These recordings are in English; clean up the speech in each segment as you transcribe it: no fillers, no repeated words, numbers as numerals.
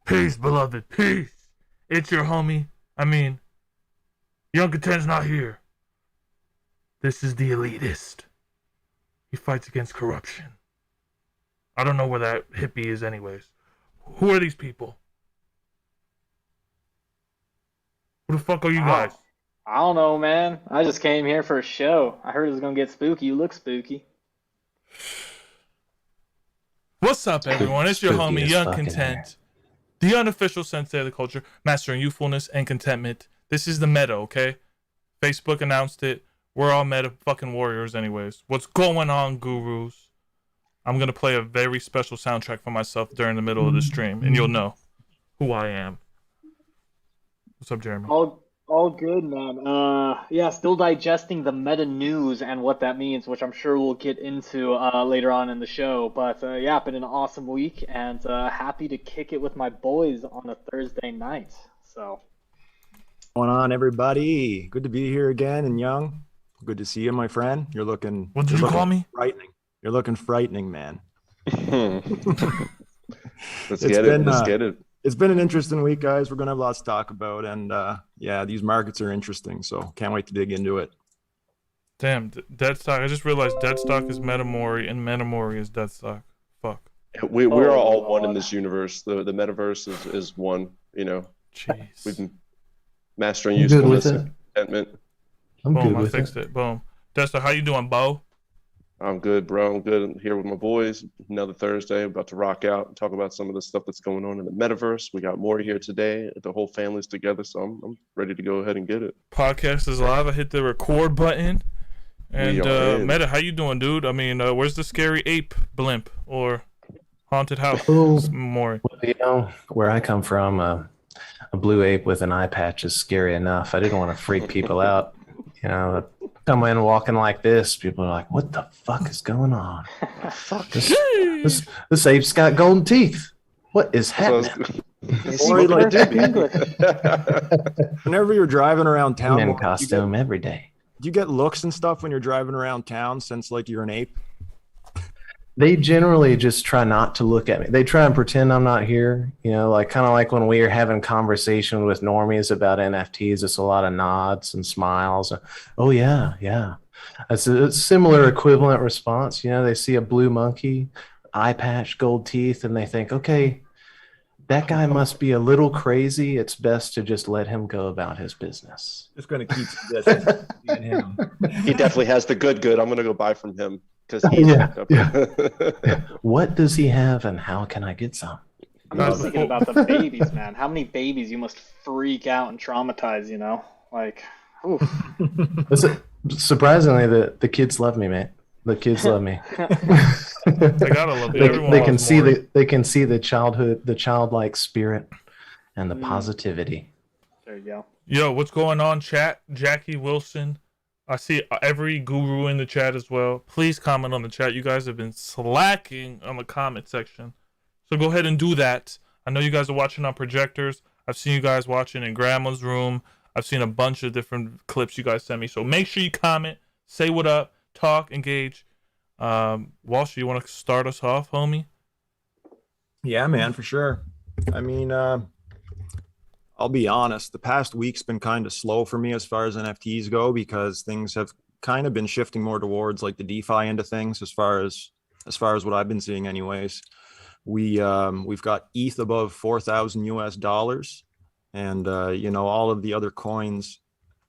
Peace, beloved, peace. It's your homie. I mean, Young Content's not here. This is the elitist. He fights against corruption. I don't know where that hippie is anyways. Who are these people? Who the fuck are you guys? I don't know, man. I just came here for a show. I heard it was gonna get spooky. You look spooky. What's up, everyone? It's your Spooky homie, as Young fucking Content, the unofficial sensei of the culture, mastering youthfulness and contentment. This is the meta, okay? Facebook announced it. We're all meta fucking warriors anyways. What's going on, gurus? I'm going to play a very special soundtrack for myself during the middle of the stream, and you'll know who I am. What's up, Jeremy? All good, man. Yeah, still digesting the meta news and what that means, which I'm sure we'll get into later on in the show. But yeah, been an awesome week and happy to kick it with my boys on a Thursday night. So, What's going on, everybody? Good to be here again. And Young, good to see you, my friend. You're looking. What did you call me? Frightening. You're looking frightening, man. Let's get it. It's been an interesting week, guys. We're gonna have lots to talk about, and yeah, these markets are interesting. So can't wait to dig into it. Damn, DeadStock. I just realized DeadStock is Metamori and Metamori is DeadStock. Fuck. We're all one in this universe. The metaverse is one. You know, Jeez. we've been mastering I'm good usefulness with it. and contentment. I'm Boom, good I with fixed it. it. Boom. DeadStock, how you doing, Bo? I'm good, bro. I'm good. I'm here with my boys. Another Thursday, about to rock out and talk about some of the stuff that's going on in the metaverse. We got more here today. The whole family's together, so I'm ready to go ahead and get it. Podcast is live. I hit the record button. And We are in. Meta, how you doing, dude? I mean, where's the scary ape blimp or haunted house? Oh. Mori. You know, where I come from, a blue ape with an eye patch is scary enough. I didn't want to freak people out. You know, come in walking like this, people are like, "What the fuck is going on? This ape's got golden teeth. What is happening?" Or like, English. whenever you're driving around I'm town, in costume every day. do you get looks and stuff when you're driving around town since like you're an ape? They generally just try not to look at me. They try and pretend I'm not here. You know, like kind of like when we are having conversation with normies about NFTs, it's a lot of nods and smiles. Oh yeah, yeah. It's a similar equivalent response. You know, they see a blue monkey, eye patch, gold teeth, and they think, okay, that guy must be a little crazy. It's best to just let him go about his business. Just gonna keep this. Him. He definitely has the good. I'm gonna go buy from him because he's What does he have, and how can I get some? I'm just thinking about the babies, man. How many babies you must freak out and traumatize, you know? Like, oof. Listen, surprisingly, the kids love me, man. The kids love me. They gotta love it. They can see the childhood, the childlike spirit, and the positivity. There you go. Yo, what's going on, chat? Jackie Wilson. I see every guru in the chat as well. Please comment on the chat. You guys have been slacking on the comment section. So go ahead and do that. I know you guys are watching on projectors. I've seen you guys watching in grandma's room. I've seen a bunch of different clips you guys sent me. So make sure you comment, say what up, talk, engage. Walshy, you want to start us off, homie? Yeah, man, for sure. I mean, I'll be honest, the past week's been kind of slow for me as far as NFTs go because things have kind of been shifting more towards like the DeFi end of things as far as what I've been seeing anyways. We've got ETH above 4,000 US dollars, and you know, all of the other coins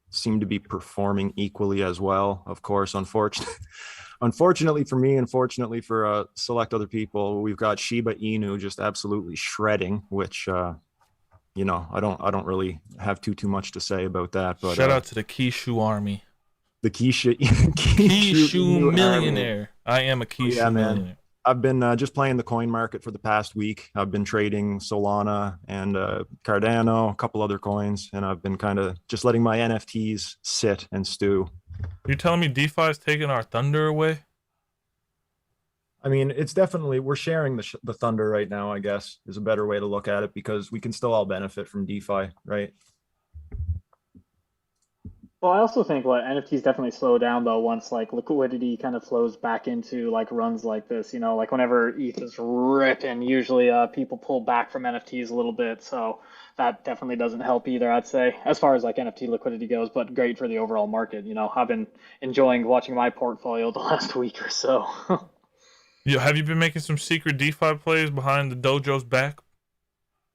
seem to be performing equally as well. Of course, unfortunately for me, unfortunately for select other people, we've got Shiba Inu just absolutely shredding, which you know, I don't really have too much to say about that. But shout out to the Kishu army. The Kishu millionaire. I am a Kishu millionaire. I've been just playing the coin market for the past week. I've been trading Solana and Cardano, a couple other coins, and I've been kind of just letting my NFTs sit and stew. You telling me DeFi is taking our thunder away? I mean, it's definitely, we're sharing the thunder right now, I guess, is a better way to look at it because we can still all benefit from DeFi, right? Well, I also think what NFTs definitely slow down though once like liquidity kind of flows back into like runs like this. Like whenever ETH is ripping, usually people pull back from NFTs a little bit. So that definitely doesn't help either, I'd say, as far as like NFT liquidity goes, but great for the overall market. I've been enjoying watching my portfolio the last week or so. Have you been making some secret DeFi plays behind the dojo's back?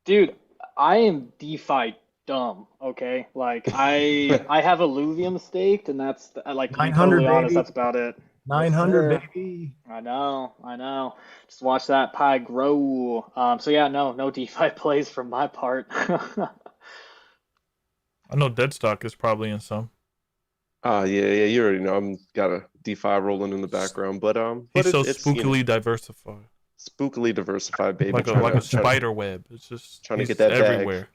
Dude, I am DeFi dumb, okay? Like I have Illuvium staked, and that's like, to be 900 totally honest, baby. that's about it. Yes, 900 sir. baby. I know. Just watch that pie grow. So yeah, no DeFi plays from my part. I know DeadStock is probably in some. Yeah, you already know I'm got a DeFi rolling in the background, but He's so it's spookily diversified, spookily diversified, baby. like a Trying to spider web. It's just trying to he's get that bag. everywhere.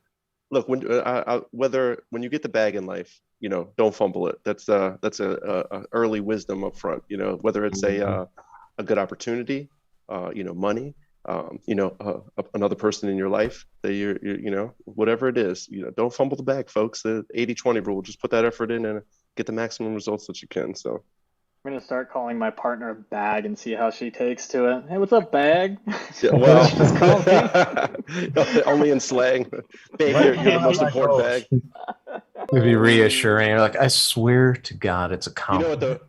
Look, when you get the bag in life, don't fumble it. That's a early wisdom up front. Whether it's a good opportunity, money, another person in your life that you're whatever it is, don't fumble the bag, folks. The 80-20 rule. Just put that effort in and get the maximum results that you can. So I'm gonna start calling my partner Bag and see how she takes to it. Hey, what's up, Bag? yeah, well, only in slang. Bag, you're the most important bag. It'd be reassuring. You're like, I swear to God, it's a You know what compliment.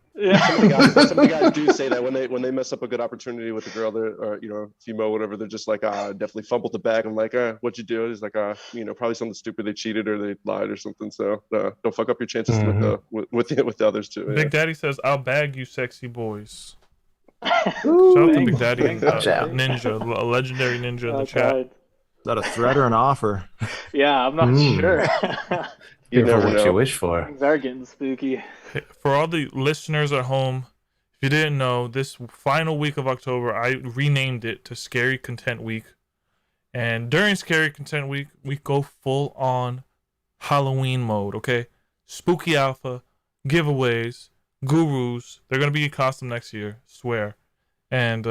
some of the guys do say that when they mess up a good opportunity with a girl, or female, whatever, they're just like, definitely fumbled the bag. I'm like, what'd you do? He's like, probably something stupid. They cheated or they lied or something. So don't fuck up your chances with the others too. Big Daddy says, "I'll bag you, sexy boys." Ooh, Shout out to Big Daddy Watch out. Ninja, a legendary ninja in the chat. Okay. Is that a threat or an offer? Yeah, I'm not sure. You Careful never what know. you wish for. Things are getting spooky. For all the listeners at home, if you didn't know, this final week of October, I renamed it to Scary Content Week. And during Scary Content Week, we go full on Halloween mode, okay? Spooky Alpha, giveaways, gurus. They're going to be in costume next year, swear. And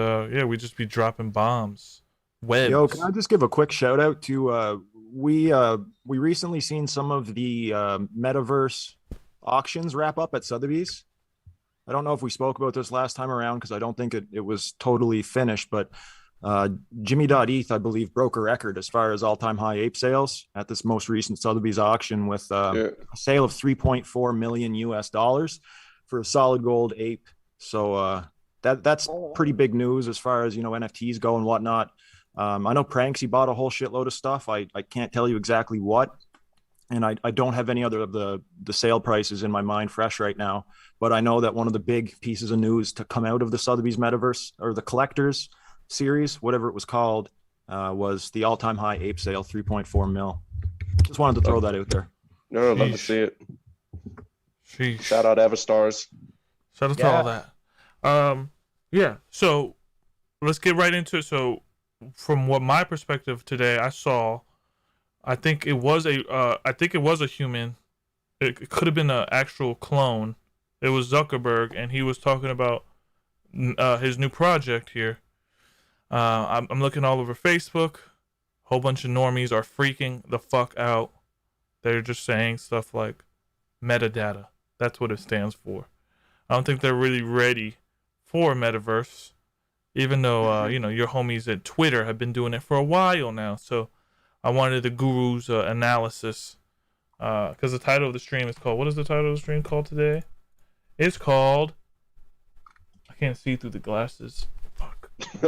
we just be dropping bombs, webs. Yo, can I just give a quick shout out to we recently seen some of the Metaverse auctions wrap up at Sotheby's. I don't know if we spoke about this last time around because I don't think it was totally finished, but Jimmy.eth, I believe, broke a record as far as all-time high ape sales at this most recent Sotheby's auction with a sale of $3.4 million for a solid gold ape. So that's pretty big news as far as NFTs go and whatnot. I know Pranksy bought a whole shitload of stuff. I can't tell you exactly what, and I don't have any other of the sale prices in my mind fresh right now. But I know that one of the big pieces of news to come out of the Sotheby's Metaverse, or the Collectors series, whatever it was called, was the all-time high ape sale, 3.4 mil. Just wanted to throw that out there. No, love to see it. Sheesh. Shout out Avastars. Shout out to all that. So let's get right into it. So from what my perspective today, I think it was a human. It could have been an actual clone. It was Zuckerberg, and he was talking about his new project here. I'm looking all over Facebook. A whole bunch of normies are freaking the fuck out. They're just saying stuff like metadata. That's what it stands for. I don't think they're really ready for Metaverse, even though your homies at Twitter have been doing it for a while now. So I wanted the guru's analysis, because the title of the stream is called. What is the title of the stream called today? It's called. I can't see through the glasses. Fuck. Just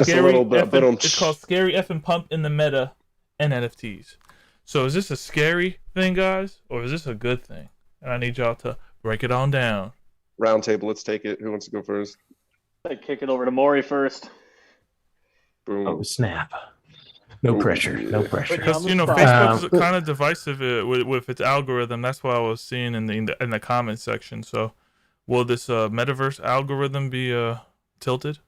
a little bit. It's called Scary Effing Pump in the Meta and NFTs. So is this a scary thing, guys, or is this a good thing? And I need y'all to break it on down. Round table. Let's take it. Who wants to go first? I kick it over to Maury first. Boom. Oh, snap. No pressure. No pressure. Because Facebook is kind of divisive with its algorithm. That's what I was seeing in the comment section. So, will this Metaverse algorithm be tilted?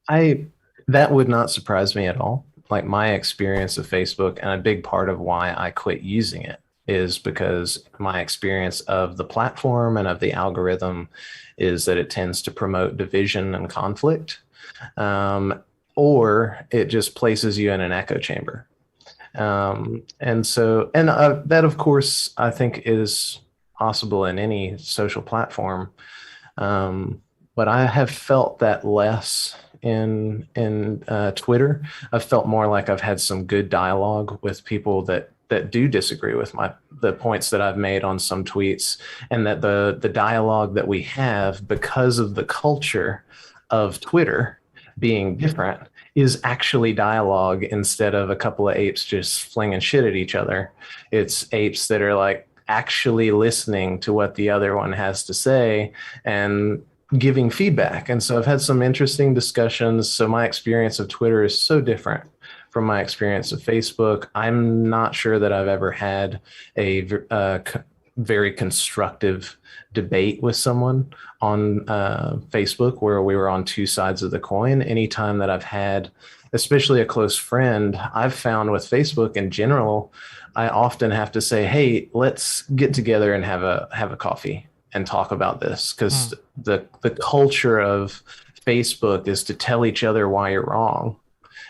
That would not surprise me at all. Like, my experience of Facebook, and a big part of why I quit using it, is because my experience of the platform and of the algorithm is that it tends to promote division and conflict. Or it just places you in an echo chamber. And that, of course, I think is possible in any social platform. But I have felt that less in Twitter. I've felt more like I've had some good dialogue with people that do disagree with the points that I've made on some tweets, and that the dialogue that we have, because of the culture of Twitter being different, is actually dialogue instead of a couple of apes just flinging shit at each other. It's apes that are like actually listening to what the other one has to say and giving feedback. And so I've had some interesting discussions. So my experience of Twitter is so different from my experience of Facebook. I'm not sure that I've ever had a very constructive debate with someone on Facebook where we were on two sides of the coin. Anytime that I've had, especially a close friend, I've found with Facebook in general, I often have to say, hey, let's get together and have a coffee and talk about this, because the culture of Facebook is to tell each other why you're wrong,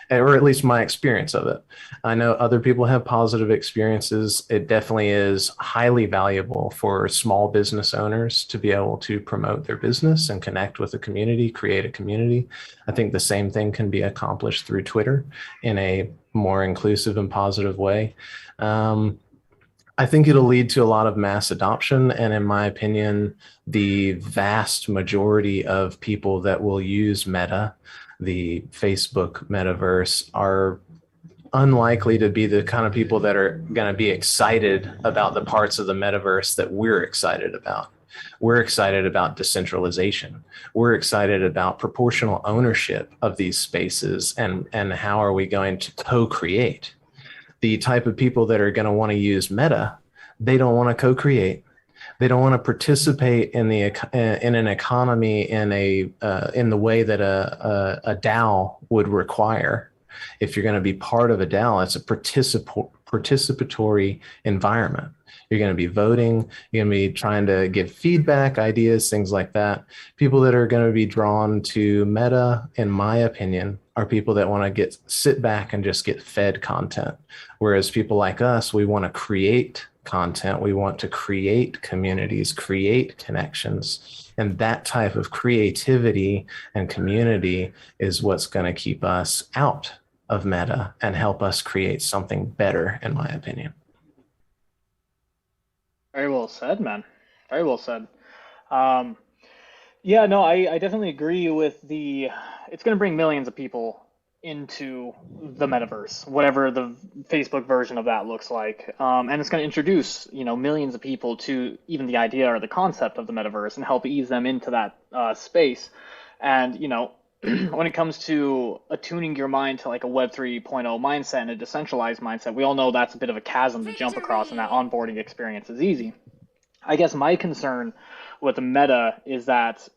or at least my experience of it. I know other people have positive experiences. It definitely is highly valuable for small business owners to be able to promote their business and connect with the community, create a community. I think the same thing can be accomplished through Twitter in a more inclusive and positive way. I think it'll lead to a lot of mass adoption. And in my opinion, the vast majority of people that will use Meta, the Facebook metaverse, are unlikely to be the kind of people that are going to be excited about the parts of the metaverse that we're excited about. We're excited about decentralization. We're excited about proportional ownership of these spaces, and how are we going to co-create. The type of people that are going to want to use Meta, they don't want to co-create. They don't want to participate in an economy in the way that a DAO would require. If you're going to be part of a DAO, it's a participatory environment. You're going to be voting. You're going to be trying to give feedback, ideas, things like that. People that are going to be drawn to Meta, in my opinion, are people that want to sit back and just get fed content. Whereas people like us, we want to create content. We want to create communities, create connections. And that type of creativity and community is what's going to keep us out of Meta and help us create something better, in my opinion. Very well said, man. Very well said. Yeah, no, I definitely agree with it's going to bring millions of people into the metaverse, whatever the Facebook version of that looks like. And it's going to introduce, millions of people to even the idea or the concept of the metaverse and help ease them into that space. And, when it comes to attuning your mind to like a Web 3.0 mindset and a decentralized mindset, we all know that's a bit of a chasm to jump across, and that onboarding experience is easy. I guess my concern with the Meta is that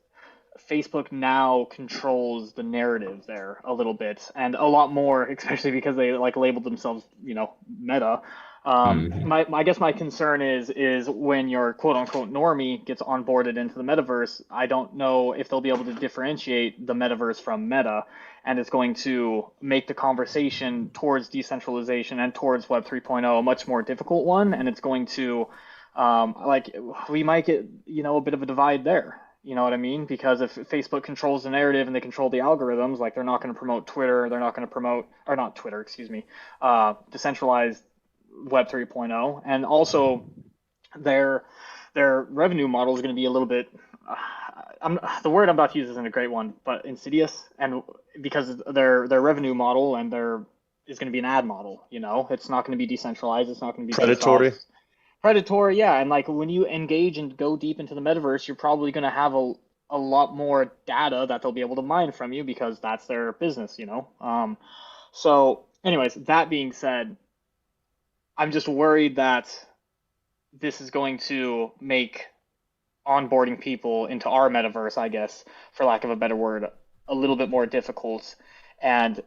Facebook now controls the narrative there a little bit, and a lot more, especially because they like labeled themselves, Meta. I guess my concern is when your quote unquote normie gets onboarded into the metaverse, I don't know if they'll be able to differentiate the metaverse from Meta, and it's going to make the conversation towards decentralization and towards Web 3.0 a much more difficult one, and it's going to we might get a bit of a divide there. You know what I mean? Because if Facebook controls the narrative and they control the algorithms, like they're not going to promote Twitter, they're not going to promote, or not Twitter, excuse me, decentralized Web 3.0, and also their revenue model is going to be a little bit. The word I'm about to use isn't a great one, but insidious, and because their revenue model and is going to be an ad model. It's not going to be decentralized. It's not going to be predatory. Predatory, yeah, and like when you engage and go deep into the metaverse, you're probably going to have a lot more data that they'll be able to mine from you because that's their business. So, anyways, that being said, I'm just worried that this is going to make onboarding people into our metaverse, I guess, for lack of a better word, a little bit more difficult. And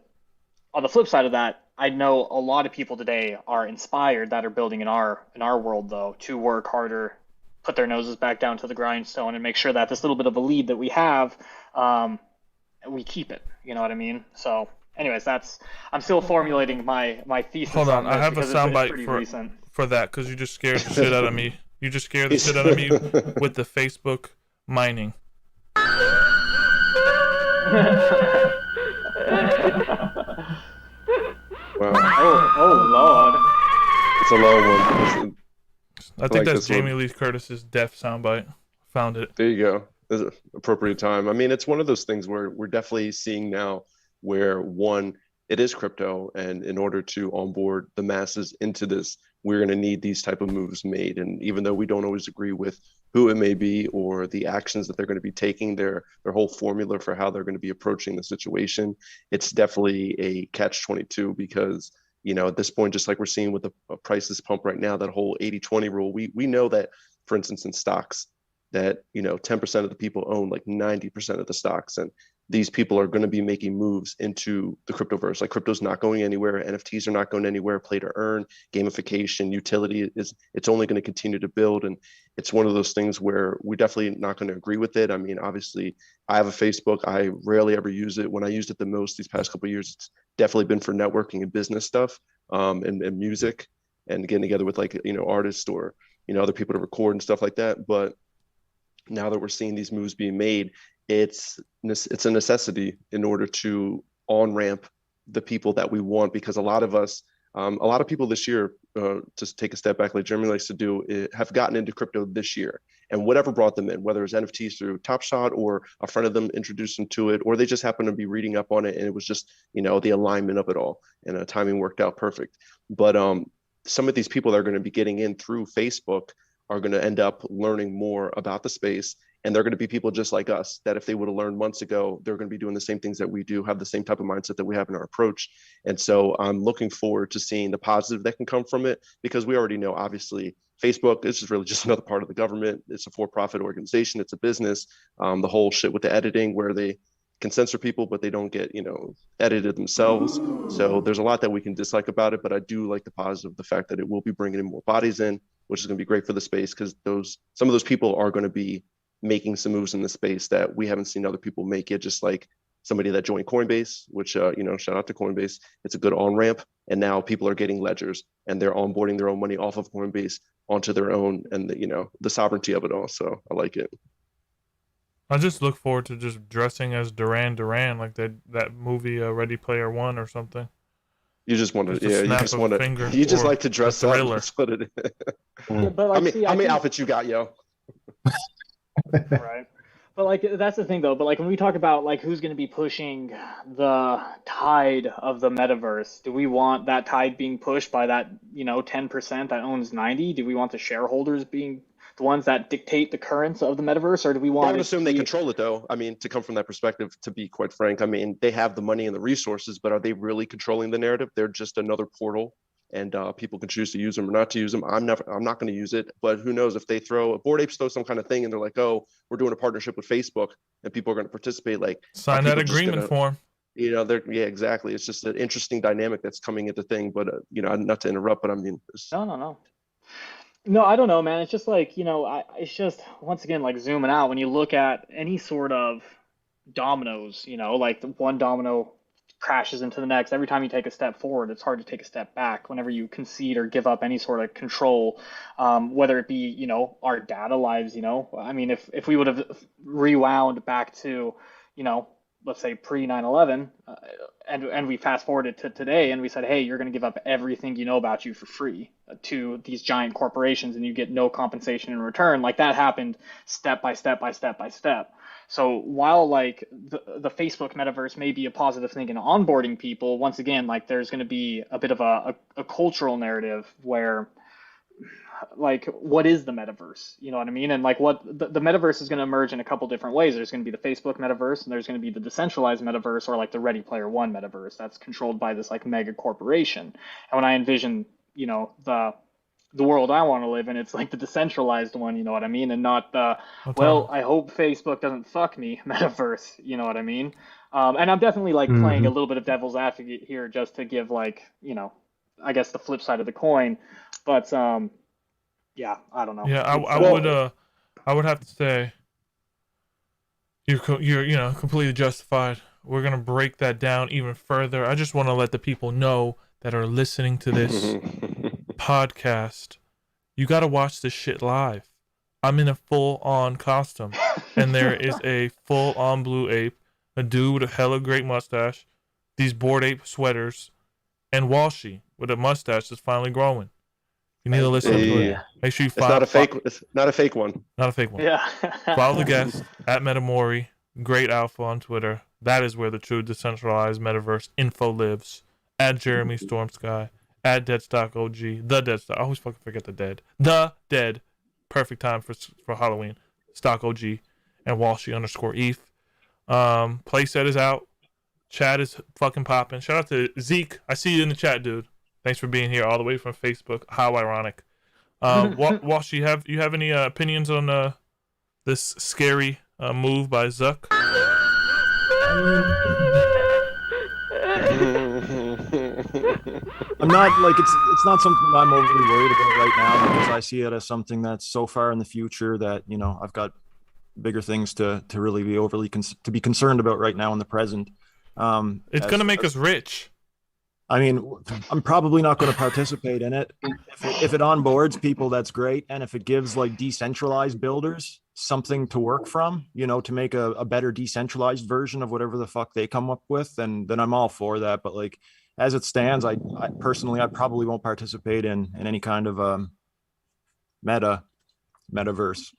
on the flip side of that, I know a lot of people today are inspired that are building in our world, though, to work harder, put their noses back down to the grindstone, and make sure that this little bit of a lead that we have, we keep it. You know what I mean? So, anyways, I'm still formulating my thesis. Hold on, on this I have a because it's soundbite pretty recent. for that because you just scared the shit out of me. You just scared the shit out of me with the Facebook mining. Wow. Oh Lord. It's a long one. I think that's Jamie Lee Curtis's deaf soundbite. Found it. There you go. There's an appropriate time. I mean, it's one of those things where we're definitely seeing now where one, it is crypto, and in order to onboard the masses into this, we're going to need these type of moves made. And even though we don't always agree with who it may be or the actions that they're going to be taking, their whole formula for how they're going to be approaching the situation, it's definitely a catch-22 because, you know, at this point, just like we're seeing with the prices pump right now, that whole 80-20 rule, we know that, for instance, in stocks, that, you know, 10% of the people own like 90% of the stocks, and these people are going to be making moves into the cryptoverse. Like, crypto's not going anywhere, NFTs are not going anywhere, play to earn, gamification, utility it's only going to continue to build. And it's one of those things where we're definitely not going to agree with it. I mean, obviously I have a Facebook, I rarely ever use it. When I used it the most these past couple of years, it's definitely been for networking and business stuff, and music, and getting together with, like, you know, artists or, you know, other people to record and stuff like that. But now that we're seeing these moves being made, it's a necessity in order to on-ramp the people that we want, because a lot of people this year, to take a step back, like Jeremy likes to do, have gotten into crypto this year, and whatever brought them in, whether it's NFTs through Top Shot or a friend of them introduced them to it, or they just happened to be reading up on it, and it was just, you know, the alignment of it all, and timing worked out perfect. But some of these people that are going to be getting in through Facebook are going to end up learning more about the space. And they're going to be people just like us, that if they would have learned months ago, they're going to be doing the same things that we do, have the same type of mindset that we have in our approach. And so I'm looking forward to seeing the positive that can come from it, because we already know, obviously, Facebook is really just another part of the government. It's a for-profit organization. It's a business. The whole shit with the editing, where they can censor people, but they don't get, you know, edited themselves. So there's a lot that we can dislike about it, but I do like the positive, the fact that it will be bringing in more bodies in, which is going to be great for the space, because some of those people are going to be making some moves in the space that we haven't seen other people make yet. Just like somebody that joined Coinbase, which, you know, shout out to Coinbase. It's a good on-ramp. And now people are getting ledgers, and they're onboarding their own money off of Coinbase onto their own, and you know, the sovereignty of it all. So I like it. I just look forward to just dressing as Duran Duran, like that movie Ready Player One or something. You just want to, Just you just like to dress up. That's what it is. Yeah, but like, how many outfits you got, yo? Right. But like, that's the thing though. But like, when we talk about like who's going to be pushing the tide of the metaverse, do we want that tide being pushed by that, you know, 10% that owns 90? Do we want the shareholders being the ones that dictate the currents of the metaverse, or do we want? I would assume they control it, though. I mean, to come from that perspective, to be quite frank, I mean, they have the money and the resources, but are they really controlling the narrative? They're just another portal, and people can choose to use them or not to use them. I'm not going to use it, but who knows, if they Bored Apes throw some kind of thing and they're like, oh, we're doing a partnership with Facebook, and people are going to participate, like, sign that agreement form. You know, yeah, exactly. It's just an interesting dynamic that's coming into thing. But you know, not to interrupt, but I mean, No, I don't know, man. It's just like, you know, it's just, once again, like zooming out, when you look at any sort of dominoes, you know, like the one domino crashes into the next. Every time you take a step forward, it's hard to take a step back whenever you concede or give up any sort of control, whether it be, you know, our data lives, you know. I mean, if we would have rewound back to, you know, let's say pre 9/11, and we fast forwarded to today, and we said, hey, you're going to give up everything you know about you for free to these giant corporations, and you get no compensation in return. Like, that happened step by step by step by step. So while like the Facebook metaverse may be a positive thing in onboarding people, once again, like, there's going to be a bit of a cultural narrative where, like, what is the metaverse? You know what I mean? And like, what the metaverse is going to emerge in a couple different ways. There's going to be the Facebook metaverse, and there's going to be the decentralized metaverse, or like the Ready Player One metaverse that's controlled by this like mega corporation. And when I envision, you know, the world I want to live in, it's like the decentralized one, you know what I mean? And not the, well, I hope Facebook doesn't fuck me metaverse, you know what I mean? And I'm definitely like playing a little bit of devil's advocate here, just to give, like, you know, I guess the flip side of the coin. But yeah, I don't know. Yeah, I would have to say you're you know, completely justified we're gonna break that down even further. I just want to let the people know that are listening to this podcast, you gotta watch this shit live. I'm in a full-on costume, and there is a full-on blue ape, a dude with a hella great mustache, these Bored Ape sweaters, and Walshy with a mustache that's finally growing. You need to listen to it. Make sure you follow. It's not a fake one. Not a fake one. Yeah. Follow the guest at Metamori, Great Alpha on Twitter. That is where the true decentralized metaverse info lives. At Jeremy Stormsky, at DeadStock OG, the DeadStock. I always fucking forget the dead. The dead. Perfect time for Halloween. Stock OG and Walshy _ETH. Playset is out. Chat is fucking popping. Shout out to Zeke. I see you in the chat, dude. Thanks for being here all the way from Facebook. How ironic. Walshy, you have any opinions on this scary move by Zuck? I'm not like it's not something that I'm overly worried about right now, because I see it as something that's so far in the future that, you know, I've got bigger things to really be overly to be concerned about right now in the present. It's gonna make us rich. I mean, I'm probably not going to participate in it. If it onboards people, that's great. And if it gives like decentralized builders something to work from, you know, to make a better decentralized version of whatever the fuck they come up with, then I'm all for that. But like, as it stands, I personally, I probably won't participate in any kind of metaverse.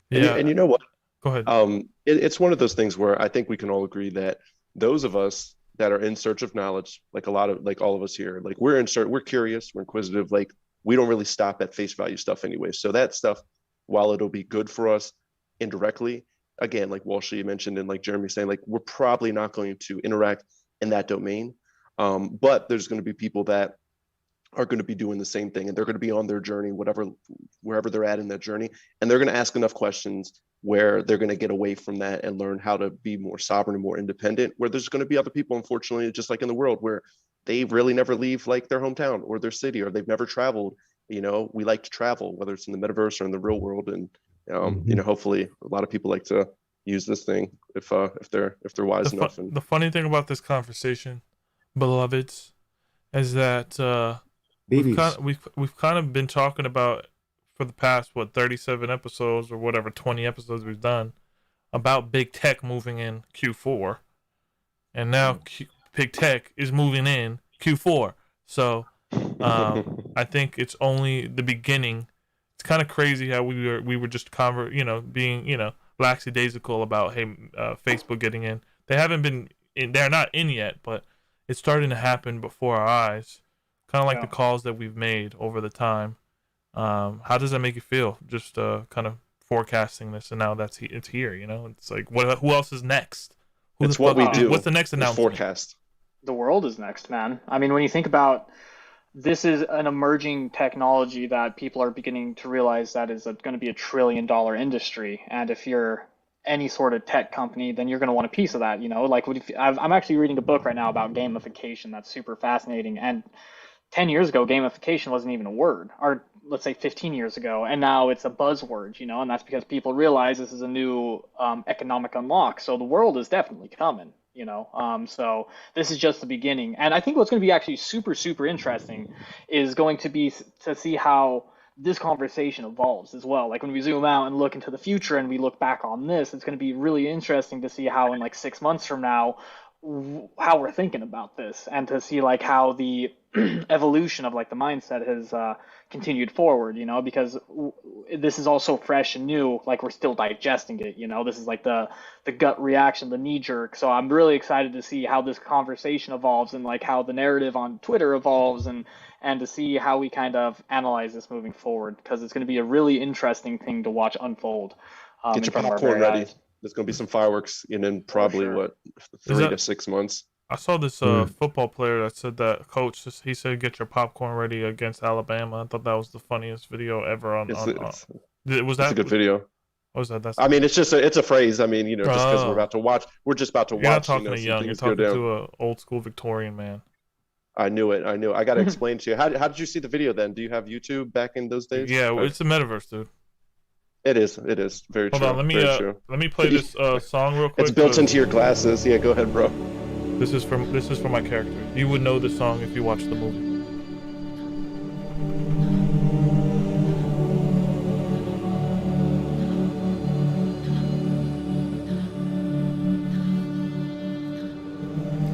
Yeah. And you know what? Go ahead. It's one of those things where I think we can all agree that those of us that are in search of knowledge, like all of us here, like we're curious, we're inquisitive, like we don't really stop at face value stuff anyway. So that stuff, while it'll be good for us indirectly, again, like Walshy mentioned and like Jeremy saying, like we're probably not going to interact in that domain. But there's going to be people that are going to be doing the same thing, and they're going to be on their journey, wherever they're at in that journey, and they're going to ask enough questions where they're going to get away from that and learn how to be more sovereign and more independent, where there's going to be other people, unfortunately, just like in the world, where they really never leave like their hometown or their city, or they've never traveled. You know, we like to travel, whether it's in the metaverse or in the real world, and you know, hopefully a lot of people like to use this thing if they're wise enough. And the funny thing about this conversation, beloveds, is that we've kind of been talking about for the past 37 episodes or whatever 20 episodes we've done about big tech moving in Q4, and now big tech is moving in Q4. So I think it's only the beginning. It's kind of crazy how we were just being lackadaisical about Facebook getting in. They haven't been in. They're not in yet, but it's starting to happen before our eyes. Kind of like the calls that we've made over the time. How does that make you feel? Just kind of forecasting this, and now it's here. You know, it's like who else is next? It's what we do. What's the next announcement? Forecast. The world is next, man. I mean, when you think about this, is an emerging technology that people are beginning to realize that is going to be $1 trillion industry, and if you're any sort of tech company, then you're going to want a piece of that. You know, like I'm actually reading a book right now about gamification that's super fascinating. And 10 years ago, gamification wasn't even a word, or let's say 15 years ago, and now it's a buzzword, you know, and that's because people realize this is a new economic unlock. So the world is definitely coming, you know. So this is just the beginning. And I think what's going to be actually super, super interesting is going to be to see how this conversation evolves as well. Like when we zoom out and look into the future and we look back on this, it's going to be really interesting to see how in like 6 months from now, how we're thinking about this, and to see like how the evolution of like the mindset has continued forward, you know, because this is also fresh and new, like we're still digesting it, you know. This is like the gut reaction, the knee jerk. So I'm really excited to see how this conversation evolves, and like how the narrative on Twitter evolves, and to see how we kind of analyze this moving forward, because it's going to be a really interesting thing to watch unfold. Get your popcorn ready. There's going to be some fireworks in probably 3 to 6 months. I saw this football player that said that coach. He said, "Get your popcorn ready against Alabama." I thought that was the funniest video ever. Was that a good video? What was that? I mean, it's just it's a phrase. I mean, you know, just because we're just about to watch. You're not talking to young. You're talking to an old school Victorian man. I knew it. I got to explain to you. How did you see the video then? Do you have YouTube back in those days? Yeah, it's a metaverse, dude. It is very Hold true. on, Very true. let me play this song real quick. It's built into your glasses. Yeah, go ahead, bro. This is for my character. You would know the song if you watched the movie.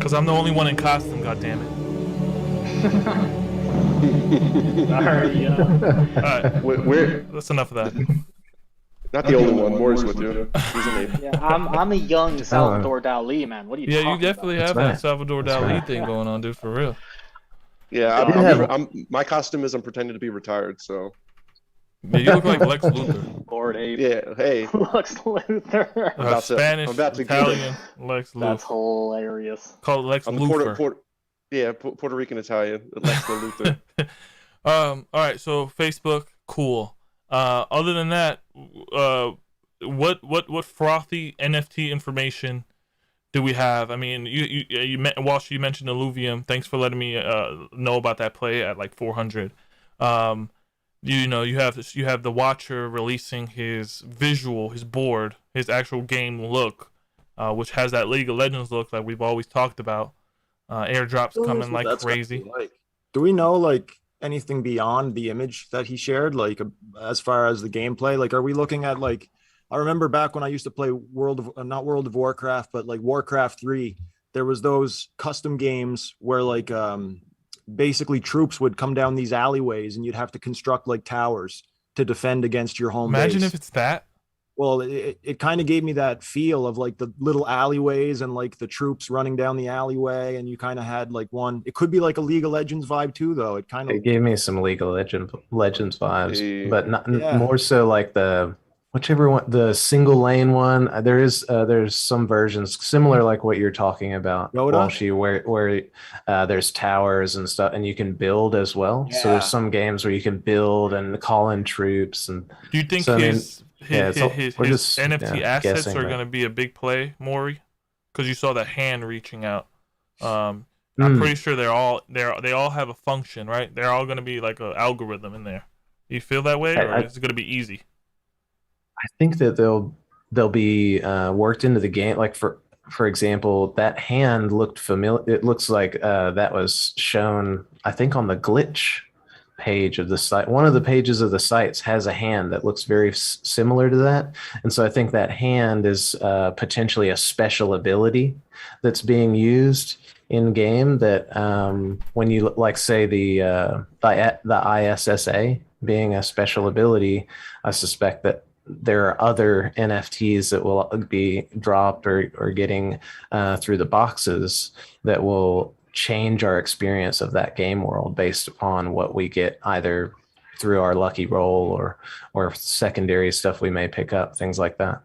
Cause I'm the only one in costume, goddammit. Sorry, Alright, We're that's enough of that. not the only one. Moore's with you. He's an ape. yeah, I'm a young Salvador Dali, man. What are you Yeah, talking you definitely about? have right. that Salvador That's Dali right. thing going on, dude, for real. Yeah, Yeah. my costume is I'm pretending to be retired. So Yeah, you look like Lex Luthor. Lord Ape. yeah, hey, Lex Luthor. about to- Spanish, I'm about to get Italian, Lex That's Luthor. hilarious. Call it Lex I'm Luthor. Puerto Rican Italian. Lex Luthor. All right, so Facebook, cool. Other than that, what frothy NFT information do we have? I mean, Walsh, you mentioned Illuvium. Thanks for letting me know about that play at like 400. You know, you have the Watcher releasing his visual, his board, his actual game look, which has that League of Legends look like we've always talked about. Airdrops coming like That's gotta crazy. be like. Do we know like anything beyond the image that he shared, like as far as the gameplay? Like, are we looking at like? I remember back when I used to play not World of Warcraft, but like Warcraft 3. There was those custom games where like basically troops would come down these alleyways and you'd have to construct like towers to defend against your home Imagine base. if it's that. Well, it kind of gave me that feel of like the little alleyways and like the troops running down the alleyway, and you kind of had like one. It could be like a League of Legends vibe too, though. It kind of It gave me some League of Legends vibes, Hey. but not Yeah. more so like the whichever one, the single lane one. There's some versions similar like what you're talking about, Yoda? Walshy, where there's towers and stuff, and you can build as well. So Yeah. there's some games where you can build and call in troops, and Do you think So, I mean, his we're just, NFT yeah, assets guessing, are but- going to be a big play, Maury? Because you saw that hand reaching out. I'm pretty sure they all have a function, right? They're all going to be like an algorithm in there. You feel that way, or is it going to be easy? I think that they'll be worked into the game. Like for example, that hand looked familiar. It looks like that was shown, I think, on the glitch page of the site. One of the pages of the sites has a hand that looks very similar to that, and so I think that hand is potentially a special ability that's being used in game. That when you like say the ISSA being a special ability, I suspect that there are other NFTs that will be dropped or getting through the boxes that will change our experience of that game world based upon what we get either through our lucky roll or secondary stuff we may pick up, things like that.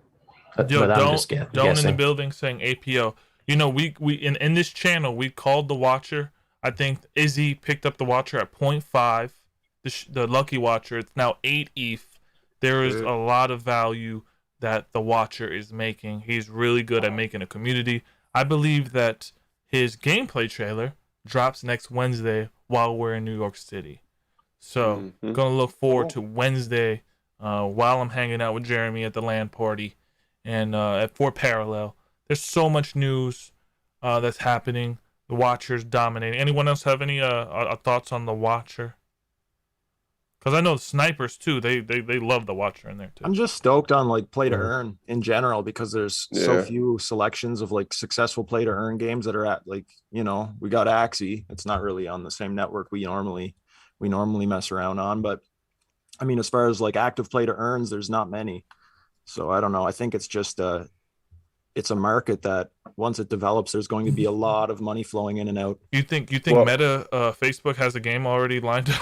But I'm just Don't in the guessing. building saying APO. You know, we in this channel we called the Watcher. I think Izzy picked up the Watcher at 0.5. The Lucky Watcher. It's now 8 ETH. There is a lot of value that the Watcher is making. He's really good at making a community. I believe that his gameplay trailer drops next Wednesday while we're in New York City. So, gonna look forward to Wednesday while I'm hanging out with Jeremy at the LAN party and at 4 Parallel. There's so much news that's happening. The Watcher's dominating. Anyone else have any thoughts on the Watcher? Because I know the snipers too. They love the Watcher in there too. I'm just stoked on like play to earn in general because there's so Yeah. few selections of like successful play to earn games that are at like, you know, we got Axie. It's not really on the same network we normally mess around on, but I mean, as far as like active play to earns, there's not many. So I don't know. I think it's just it's a market that once it develops, there's going to be a lot of money flowing in and out. You think Well- Meta Facebook has a game already lined up?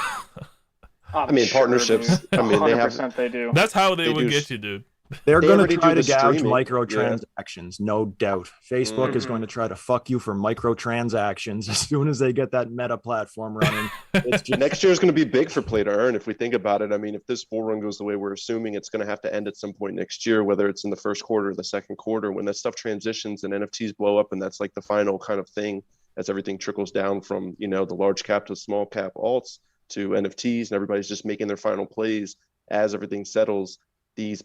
I'm I mean, sure, partnerships. dude. I mean, they have. 100% they do. That's how they They would do get you, dude. They're They going already to try do to the gouge streaming, microtransactions, no doubt. Facebook is going to try to fuck you for microtransactions as soon as they get that Meta platform running. It's just, Next year is going to be big for play to earn if we think about it. I mean, if this bull run goes the way we're assuming, it's going to have to end at some point next year, whether it's in the first quarter or the second quarter, when that stuff transitions and NFTs blow up, and that's like the final kind of thing as everything trickles down from, you know, the large cap to small cap alts to NFTs, and everybody's just making their final plays as everything settles. these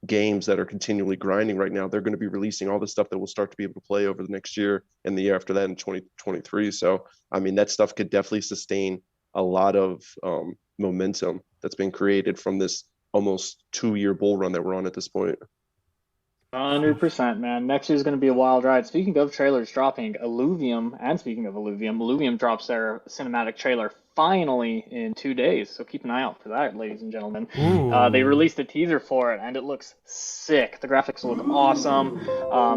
games that are continually grinding right now, they're going to be releasing all this stuff that we'll start to be able to play over the next year and the year after that in 2023. So, I mean, that stuff could definitely sustain a lot of momentum that's been created from this almost 2-year bull run that we're on at this point. 100%, man. Next year's going to be a wild ride. Speaking of trailers dropping, Illuvium drops their cinematic trailer finally in 2 days. So keep an eye out for that, ladies and gentlemen. They released a teaser for it, and it looks sick. The graphics look awesome.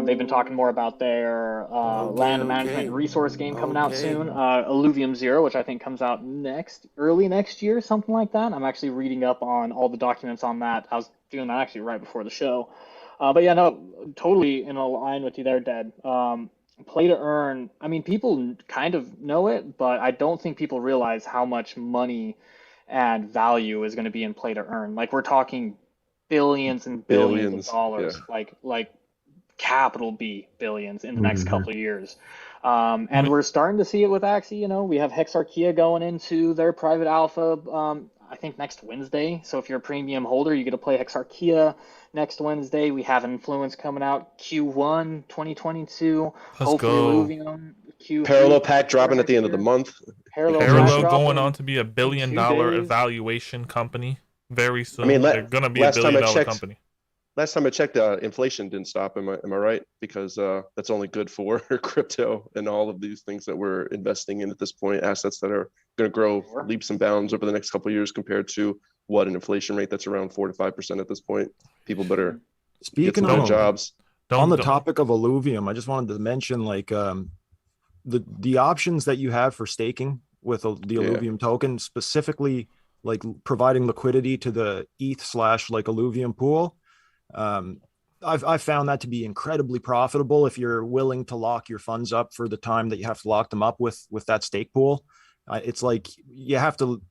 They've been talking more about their land management and resource game coming out soon. Illuvium Zero, which I think comes out early next year, something like that. I'm actually reading up on all the documents on that. I was doing that actually right before the show. But yeah, no, totally in line with you there, Dead. Play to earn, I mean, people kind of know it, but I don't think people realize how much money and value is going to be in play to earn. Like, we're talking billions and billions of dollars, yeah. like capital B billions in the next couple of years. And we're starting to see it with Axie. You know, we have Hexarchia going into their private alpha, I think next Wednesday. So if you're a premium holder, you get to play Hexarchia next Wednesday. We have Influence coming out Q1 2022. Let's go. Illuvium Q3. Parallel pack dropping at the end of the month. Parallel going on to be a $1 billion evaluation company very soon. I mean, they're going to be a $1 billion company. Last time I checked, inflation didn't stop. Am I right? Because that's only good for crypto and all of these things that we're investing in at this point, assets that are going to grow leaps and bounds over the next couple of years compared to what an inflation rate that's around 4 to 5% at this point. People better speaking of jobs. On the topic of Illuvium, I just wanted to mention like the options that you have for staking with the Illuvium token, specifically like providing liquidity to the ETH / like Illuvium pool. I've found that to be incredibly profitable if you're willing to lock your funds up for the time that you have to lock them up with that stake pool. It's like you have to,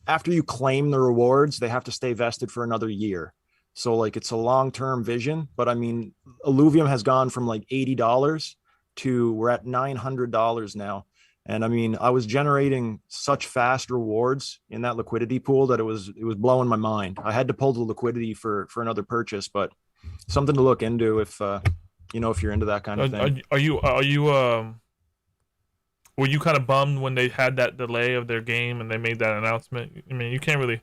after you claim the rewards, they have to stay vested for another year. So like it's a long-term vision, but I mean, Illuvium has gone from like $80 to we're at $900 now. And I mean, I was generating such fast rewards in that liquidity pool that it was blowing my mind. I had to pull the liquidity for another purchase, but something to look into if if you're into that kind of thing. Were you kind of bummed when they had that delay of their game and they made that announcement? I mean, you can't really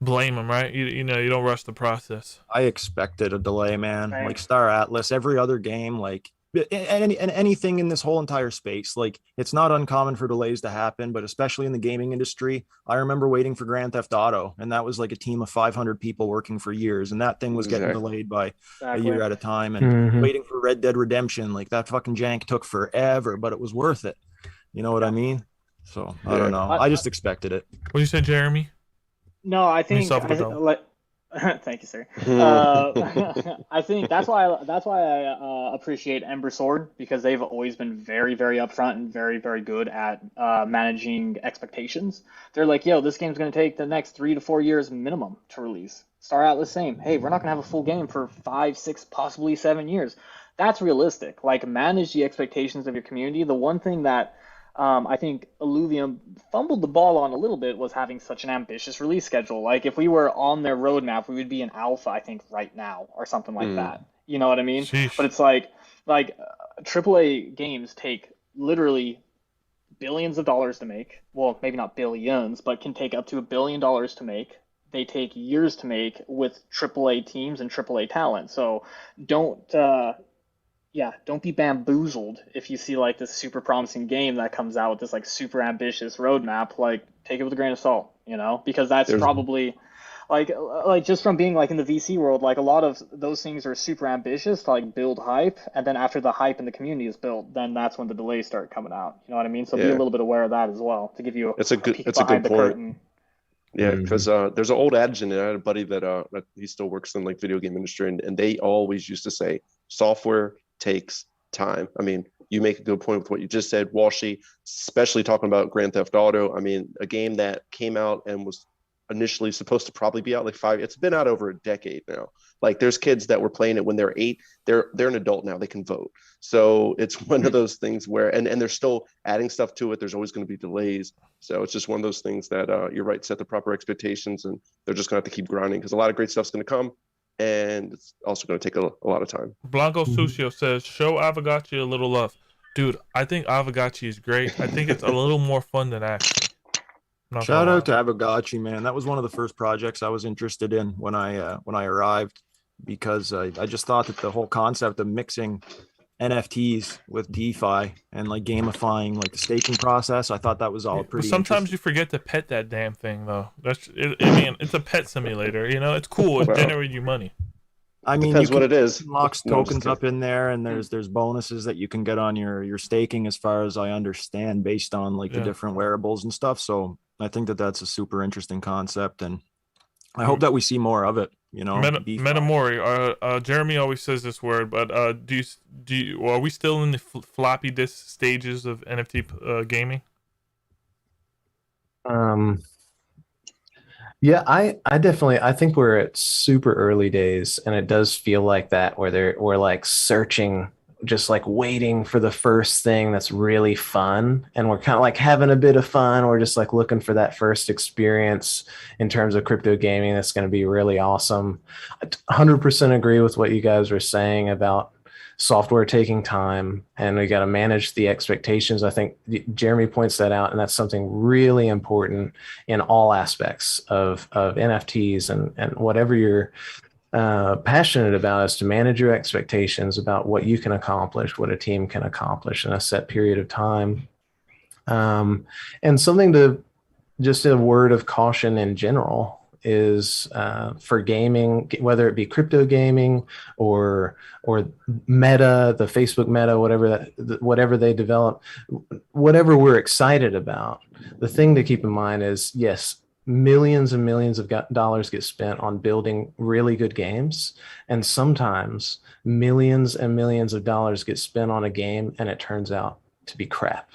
blame them, right? You know, you don't rush the process. I expected a delay, man. Right. Like Star Atlas, every other game, like and anything in this whole entire space, like it's not uncommon for delays to happen, but especially in the gaming industry. I remember waiting for Grand Theft Auto, and that was like a team of 500 people working for years, and that thing was getting delayed by a year at a time. And waiting for Red Dead Redemption, like that fucking jank took forever, but it was worth it. You know what I mean? So I don't know. I just expected it. What do you say, Jeremy? No, I think thank you, sir. I think that's why I appreciate Ember Sword, because they've always been very, very upfront and very, very good at managing expectations. They're like, yo, this game's going to take the next 3 to 4 years minimum to release. Star Atlas, same. Hey, we're not going to have a full game for 5, 6, possibly 7 years. That's realistic. Like, manage the expectations of your community. The one thing that I think Illuvium fumbled the ball on a little bit was having such an ambitious release schedule. Like, if we were on their roadmap, we would be in alpha, I think, right now or something like that. You know what I mean? Sheesh. But it's like AAA games take literally billions of dollars to make. Well, maybe not billions, but can take up to $1 billion to make. They take years to make with AAA teams and AAA talent. So don't be bamboozled if you see like this super promising game that comes out with this like super ambitious roadmap. Like, take it with a grain of salt, you know, because that's probably like just from being like in the VC world, like a lot of those things are super ambitious to like build hype, and then after the hype in the community is built, then that's when the delays start coming out. You know what I mean? So be a little bit aware of that as well to give you a good point. Curtain. Yeah, because there's an old adage in it. I had a buddy that he still works in like video game industry, and they always used to say software takes time. I mean, you make a good point with what you just said, Walshy, especially talking about Grand Theft Auto. I mean, a game that came out and was initially supposed to probably be out like 5. It's been out over a decade now. Like, there's kids that were playing it when they're 8. They're an adult now. They can vote. So it's one of those things where, and they're still adding stuff to it. There's always going to be delays. So it's just one of those things that you're right, set the proper expectations, and they're just going to have to keep grinding, because a lot of great stuff's going to come. and it's also going to take a lot of time. Blanco Sucio says, show Avagachi a little love. Dude, I think Avagachi is great. I think it's a little more fun than Axie. Shout out to Avagachi, man. That was one of the first projects I was interested in when I arrived, because I just thought that the whole concept of mixing NFTs with DeFi and like gamifying like the staking process, I thought that was all pretty. But sometimes you forget to pet that damn thing, though. That's it, I mean, it's a pet simulator. You know, it's cool. It generates you money. I mean, depends what it is. Locks tokens up in there, and there's bonuses that you can get on your staking, as far as I understand, based on like the different wearables and stuff. So I think that that's a super interesting concept, and I hope that we see more of it. You know, Metamori. Jeremy always says this word, but do you? Are we still in the floppy disk stages of NFT gaming? Yeah, I definitely, I think we're at super early days, and it does feel like that, where we're like searching, just like waiting for the first thing that's really fun, and we're kind of like having a bit of fun. We're just like looking for that first experience in terms of crypto gaming that's going to be really awesome. I 100% agree with what you guys were saying about software taking time, and we got to manage the expectations. I think Jeremy points that out, and that's something really important in all aspects of NFTs and whatever you're passionate about, is to manage your expectations about what you can accomplish, what a team can accomplish in a set period of time. And something to, just a word of caution in general, is for gaming, whether it be crypto gaming or Meta, the Facebook Meta, whatever they develop, whatever we're excited about. The thing to keep in mind is, yes, millions and millions of dollars get spent on building really good games, and sometimes millions and millions of dollars get spent on a game and it turns out to be crap.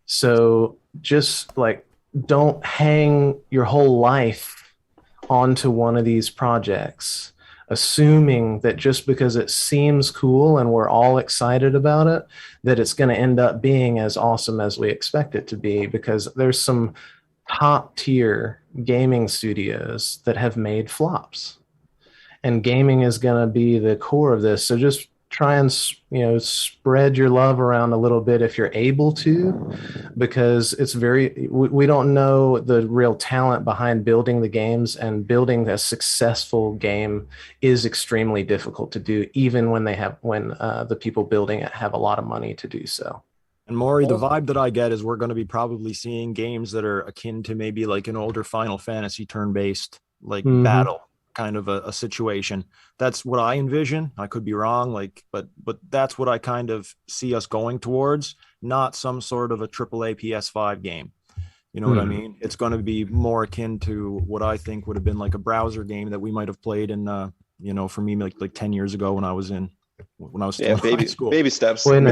So just like, don't hang your whole life onto one of these projects, assuming that just because it seems cool and we're all excited about it, that it's going to end up being as awesome as we expect it to be, because there's some top tier gaming studios that have made flops, and gaming is going to be the core of this. So just try and, spread your love around a little bit if you're able to, because it's we don't know the real talent behind building the games, and building a successful game is extremely difficult to do, even when the people building it have a lot of money to do so. And Maury, the vibe that I get is we're going to be probably seeing games that are akin to maybe like an older Final Fantasy turn-based like battle kind of a situation. That's what I envision. I could be wrong, but that's what I kind of see us going towards, not some sort of a AAA PS5 game. You know what I mean? It's going to be more akin to what I think would have been like a browser game that we might have played in, for me, like 10 years ago when I was still in high school. Baby steps. Well,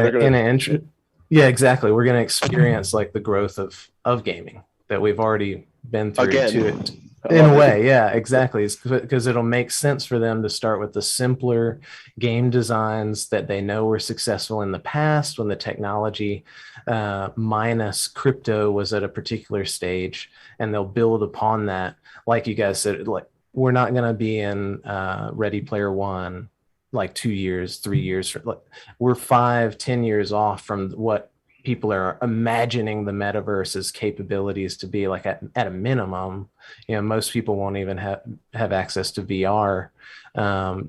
yeah, exactly. We're going to experience like the growth of gaming that we've already been through to it. In a way, yeah, exactly. Because it'll make sense for them to start with the simpler game designs that they know were successful in the past, when the technology minus crypto was at a particular stage, and they'll build upon that. Like you guys said, like, we're not going to be in Ready Player One like 2 years, 3 years. We're 5-10 years off from what people are imagining the metaverse's capabilities to be. Like at a minimum, most people won't even have access to VR,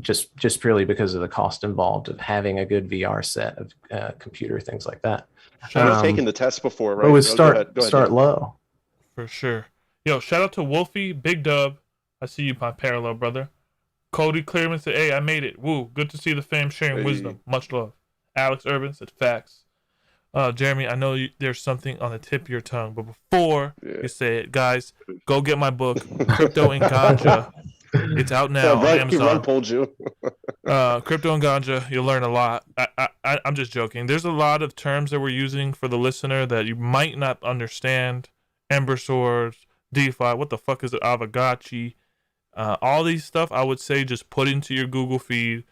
just purely because of the cost involved of having a good VR set of computer, things like that. I've taken the test before, right? But we start low. For sure. Yo, shout out to Wolfie, Big Dub. I see you, my parallel brother. Cody Clearman said, hey, I made it. Woo, good to see the fam sharing wisdom. Much love. Alex Urban said, facts. Jeremy, I know there's something on the tip of your tongue, but before you say it, guys, go get my book, Crypto and Ganja. It's out now on Amazon. Run pulled you. Crypto and Ganja, you'll learn a lot. I'm just joking. There's a lot of terms that we're using for the listener that you might not understand. Ember Swords, DeFi, what the fuck is it? Avagachi. All these stuff, I would say just put into your Google feed,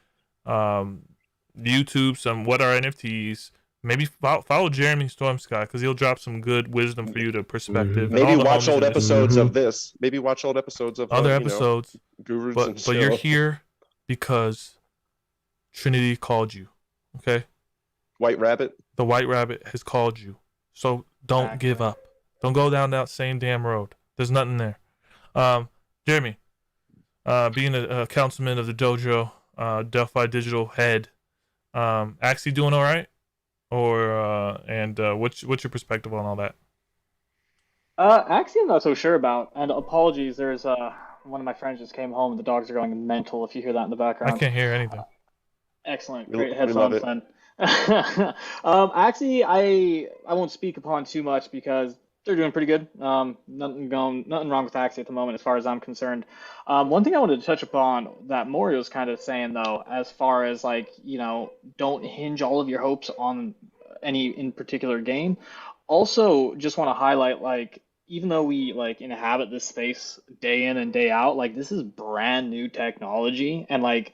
YouTube, some what are NFTs. Maybe follow Jeremy Stormsky, because he'll drop some good wisdom for you to perspective. Maybe watch old episodes of this. Maybe watch old episodes of other episodes. Gurus but you're here because Trinity called you. Okay? White Rabbit. The White Rabbit has called you. So don't give up. Don't go down that same damn road. There's nothing there. Jeremy, being a councilman of the dojo, Delphi Digital head, Axie doing all right? Or what's your perspective on all that? Actually, I'm not so sure about. And apologies, there's one of my friends just came home. The dogs are going mental. If you hear that in the background, I can't hear anything. Excellent, We great love headphones it. then. Actually, I won't speak upon too much because they're doing pretty good. Nothing wrong with Axie at the moment as far as I'm concerned. One thing I wanted to touch upon that Morio's kind of saying though, as far as like, don't hinge all of your hopes on any in particular game. Also, just want to highlight like even though we like inhabit this space day in and day out, like this is brand new technology and like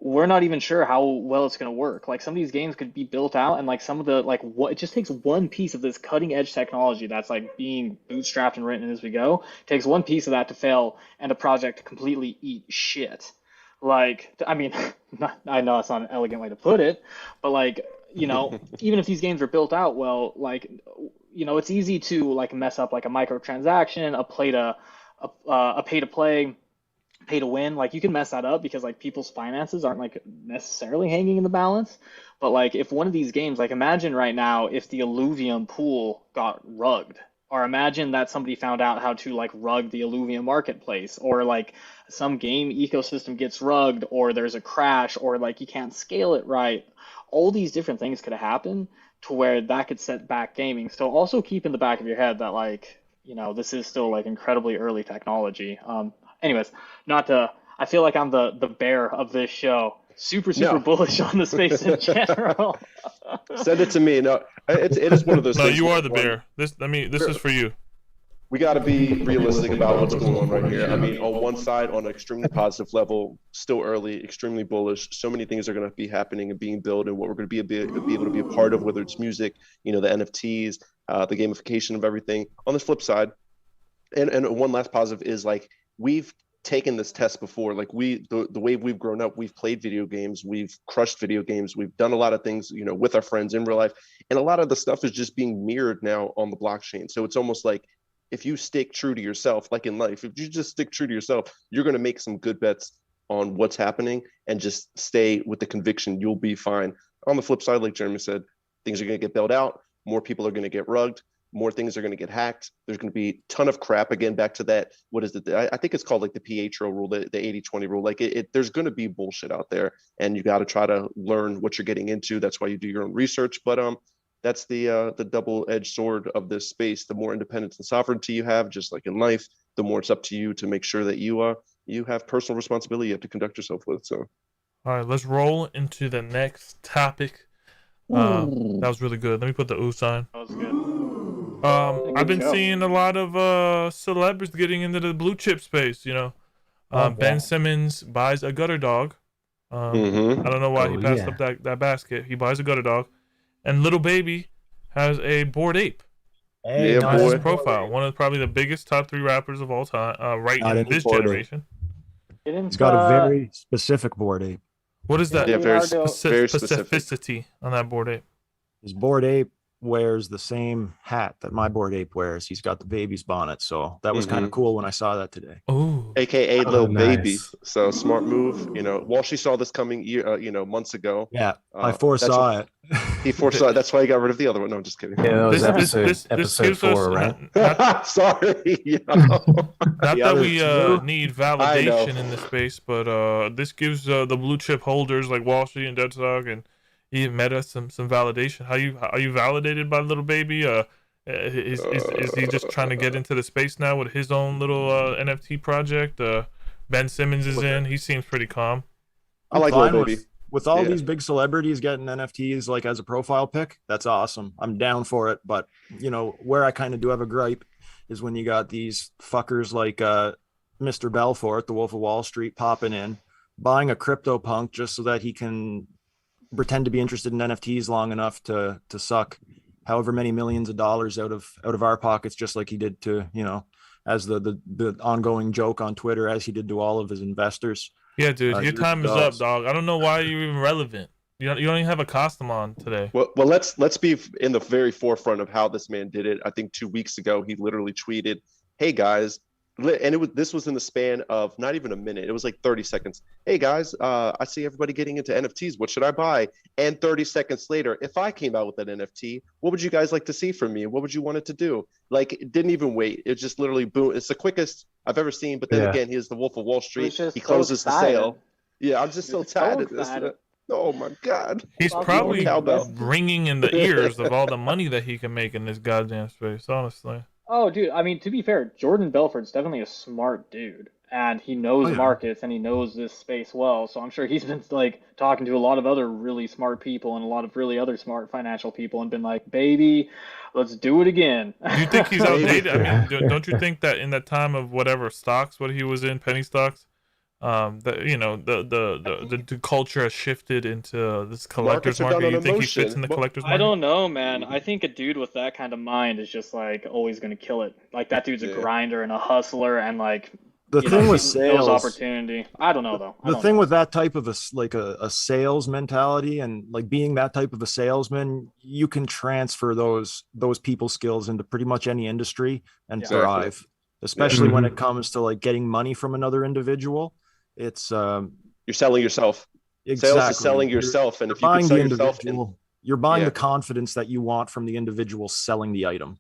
we're not even sure how well it's going to work. Like some of these games could be built out and like some of the like what it just takes one piece of this cutting edge technology that's like being bootstrapped and written as we go, takes one piece of that to fail and a project to completely eat shit. Like I mean, I know that's not an elegant way to put it, but like, even if these games are built out well, like it's easy to like mess up like a microtransaction, a pay to play, pay to win. Like you can mess that up because like people's finances aren't like necessarily hanging in the balance. But like if one of these games, like imagine right now if the Illuvium pool got rugged, or imagine that somebody found out how to like rug the Illuvium marketplace, or like some game ecosystem gets rugged, or there's a crash, or like you can't scale it right. All these different things could happen to where that could set back gaming. So also keep in the back of your head that like, this is still like incredibly early technology. Anyways, I feel like I'm the bear of this show. Super No. bullish on the space in general. Send it to me. No, it is one of those No, things. you are the where- bear. This is for you. We got to be realistic about what's going on right here. I mean, on one side, on an extremely positive level, still early, extremely bullish. So many things are going to be happening and being built, and what we're going to be able to be a part of, whether it's music, the NFTs, the gamification of everything. On the flip side, and one last positive is like we've taken this test before. Like the way we've grown up, we've played video games, we've crushed video games, we've done a lot of things, with our friends in real life, and a lot of the stuff is just being mirrored now on the blockchain. So it's almost like if you stick true to yourself, like in life, if you just stick true to yourself, you're going to make some good bets on what's happening and just stay with the conviction you'll be fine. On the flip side, like Jeremy said, things are going to get bailed out, more people are going to get rugged, more things are going to get hacked. There's going to be a ton of crap. Again, back to that, what is it? I think it's called like the Pietro rule, the 80-20 rule. Like there's going to be bullshit out there, and you got to try to learn what you're getting into. That's why you do your own research. But that's the double-edged sword of this space. The more independence and sovereignty you have, just like in life, the more it's up to you to make sure that you have personal responsibility you have to conduct yourself with. So, all right, let's roll into the next topic. That was really good. Let me put the ooh sign. That was good. I've been seeing a lot of celebs getting into the blue chip space. Ben Simmons buys a gutter dog. I don't know why he passed up that basket. He buys a gutter dog, and Little Baby has a Bored Ape. Hey, on his profile. One of probably the biggest top 3 rappers of all time, right in this generation. He's got a very specific Bored Ape. What is that? Yeah, very specificity specific on that Bored Ape. His Bored Ape wears the same hat that my Bored Ape wears. He's got the baby's bonnet, so that was kind of cool when I saw that today. Oh, AKA Lil nice. Baby. So smart move. Walshy saw this coming months ago. Yeah, I foresaw it. He foresaw it. That's why he got rid of the other one. No, I'm just kidding. Yeah, that was this episode gives 4, us right? Sorry. not that we two. need validation in this space, but this gives the blue chip holders like Walshy and DeadStock and even Meta some validation. Are you validated by Little Baby? Is he just trying to get into the space now with his own little NFT project? Ben Simmons is in. He seems pretty calm. I like Fine Lil Baby. with all these big celebrities getting NFTs like as a profile pic. That's awesome. I'm down for it. But where I kind of do have a gripe is when you got these fuckers like Mr. Belfort, the Wolf of Wall Street, popping in, buying a CryptoPunk just so that he can pretend to be interested in NFTs long enough to suck however many millions of dollars out of our pockets, just like he did to, as the ongoing joke on Twitter, as he did to all of his investors. Yeah, dude, your Here time it is up, goes. dog. I don't know why you're even relevant. You don't even have a costume on today. Well, let's be in the very forefront of how this man did it. I think 2 weeks ago he literally tweeted, "Hey guys," and this was in the span of not even a minute. It was like 30 seconds. "Hey guys, I see everybody getting into NFTs. What should I buy?" And 30 seconds later, "If I came out with an NFT, what would you guys like to see from me? What would you want it to do?" Like, it didn't even wait. It just literally boom. It's the quickest I've ever seen. But then Yeah. again, he's the Wolf of Wall He was Street. just He so closes the excited. sale. Yeah, I'm just He so was so tired of this. excited. Oh my god. He's Fuck, probably cowbell. ringing in the ears of all the money that he can make in this goddamn space, honestly. Oh, dude, I mean, to be fair, Jordan Belfort's definitely a smart dude, and he knows Oh, yeah. markets and he knows this space well. So I'm sure he's been like talking to a lot of other really smart people and a lot of really other smart financial people and been like, "Baby, let's do it again." Do you think he's outdated? I Yeah. mean, don't you think that in that time of whatever stocks, what he was in, penny stocks, that you know the culture has shifted into this collector's Markets are done market? on You think he fits emotion. in the Well, collector's I market? don't know, man. I think a dude with that kind of mind is just like always gonna kill it. Like that dude's a Yeah. grinder and a hustler and like The you know, thing with he knows sales, opportunity. I don't know though. I the don't thing know. with that type of a sales mentality and like being that type of a salesman, you can transfer those people skills into pretty much any industry and Yeah. thrive, especially when Mhm. it comes to like getting money from another individual. It's You're selling yourself. Sales is exactly selling you're yourself, and if you could buying sell the yourself in, individual, you're buying yeah, the confidence that you want from the individual selling the item.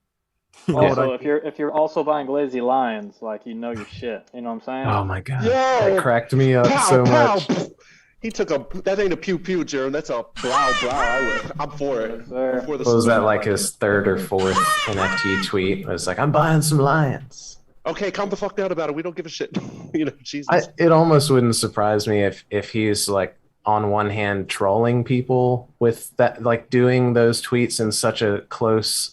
You know Yeah. what I Also, if you're also buying lazy lions, like you know your shit. You know what I'm saying? Oh my god, that yo, cracked me up pow so pow. much. He took that ain't a pew pew, Jaron. That's a blow blow. I'm for it. Yes, sir. I'm for the What was that, salute. like his third or fourth NFT tweet? It was like, I'm buying some lions. Okay, calm the fuck down about it. We don't give a shit. Jesus. It almost wouldn't surprise me if he's like on one hand trolling people with that, like doing those tweets in such a close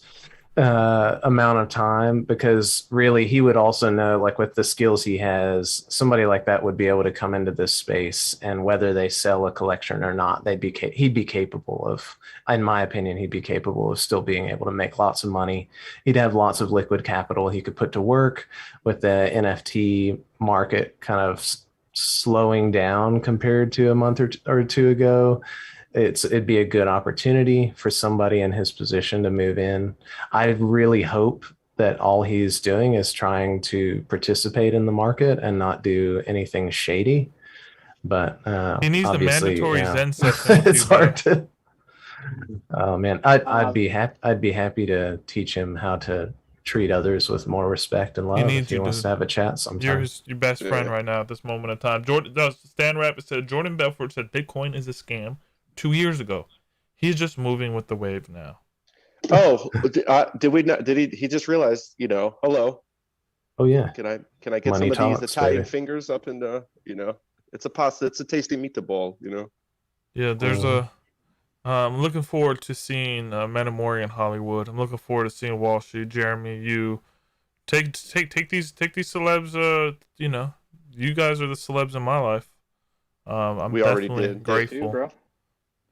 amount of time, because really he would also know, like with the skills he has, somebody like that would be able to come into this space, and whether they sell a collection or not, he'd be capable of, in my opinion, he'd be capable of still being able to make lots of money. He'd have lots of liquid capital he could put to work with the NFT market kind of slowing down compared to a month or two ago. It'd be a good opportunity for somebody in his position to move in. I really hope that all he's doing is trying to participate in the market and not do anything shady. But He needs the obviously, mandatory yeah, Zen session. it's hard to. Oh man, I'd be happy. I'd be happy to teach him how to treat others with more respect and He love if needs he you, wants dude. to have a chat You're sometime. your best friend Yeah. right now at this moment in time. Stan Rabbit said Jordan Belfort said Bitcoin is a scam 2 years ago. He's just moving with the wave now. Oh, did we not? Did he? He just realized. Hello. Oh yeah, Can I get Money some of talks, these Italian baby. fingers up in the? It's a pasta. It's a tasty meatball. Yeah, there's Mhm. I'm looking forward to seeing Metamori in Hollywood. I'm looking forward to seeing Walshy, Jeremy, you take these celebs. You guys are the celebs in my life. I'm We already definitely did. grateful bro.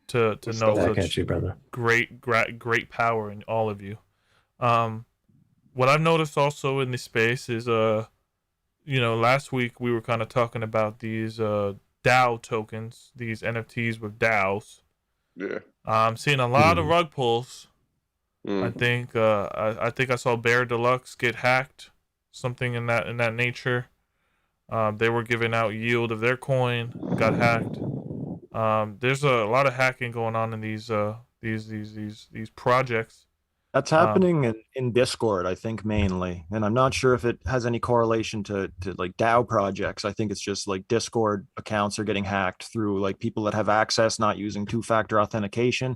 to We know stole it. Back such at you, brother. great power in all of you. What I've noticed also in this space is last week we were kind of talking about these DAO tokens, these NFTs with DAOs. Yeah. I'm seeing a lot of rug pulls. I Mm. think I think I saw Bear Deluxe get hacked, something in that nature. They were giving out yield of their coin, got hacked. There's a lot of hacking going on in these projects. That's happening in Discord, I think, mainly. And I'm not sure if it has any correlation to like DAO projects. I think it's just like Discord accounts are getting hacked through like people that have access, not using two-factor authentication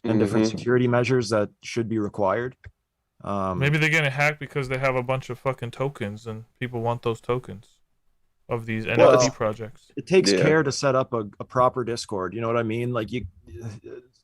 and different Mhm. security measures that should be required. Maybe they're getting hacked because they have a bunch of fucking tokens and people want those tokens of these Well, NFT it's- projects. It takes Yeah. care to set up a proper Discord. You know what I mean? Like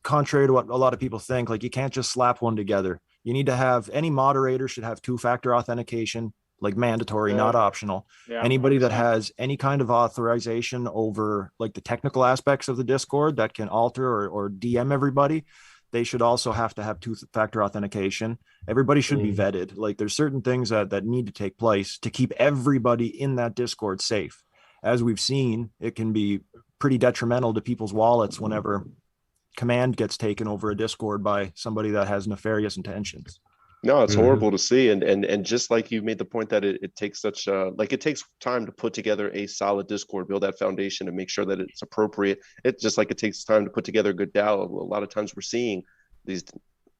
contrary to what a lot of people think, like you can't just slap one together. You need to have any moderator should have two-factor authentication, like mandatory, Yeah. not optional. Yeah, Anybody that 100%. has any kind of authorization over like the technical aspects of the Discord that can alter or DM everybody, they should also have to have two-factor authentication. Everybody should be vetted. Like there's certain things that need to take place to keep everybody in that Discord safe. as we've seen, it can be pretty detrimental to people's wallets whenever command gets taken over a Discord by somebody that has nefarious intentions. No, it's horrible to see, and just like you made the point that it takes such like it takes time to put together a solid Discord, build that foundation, and make sure that it's appropriate. It's just like it takes time to put together a good DAO. A lot of times we're seeing these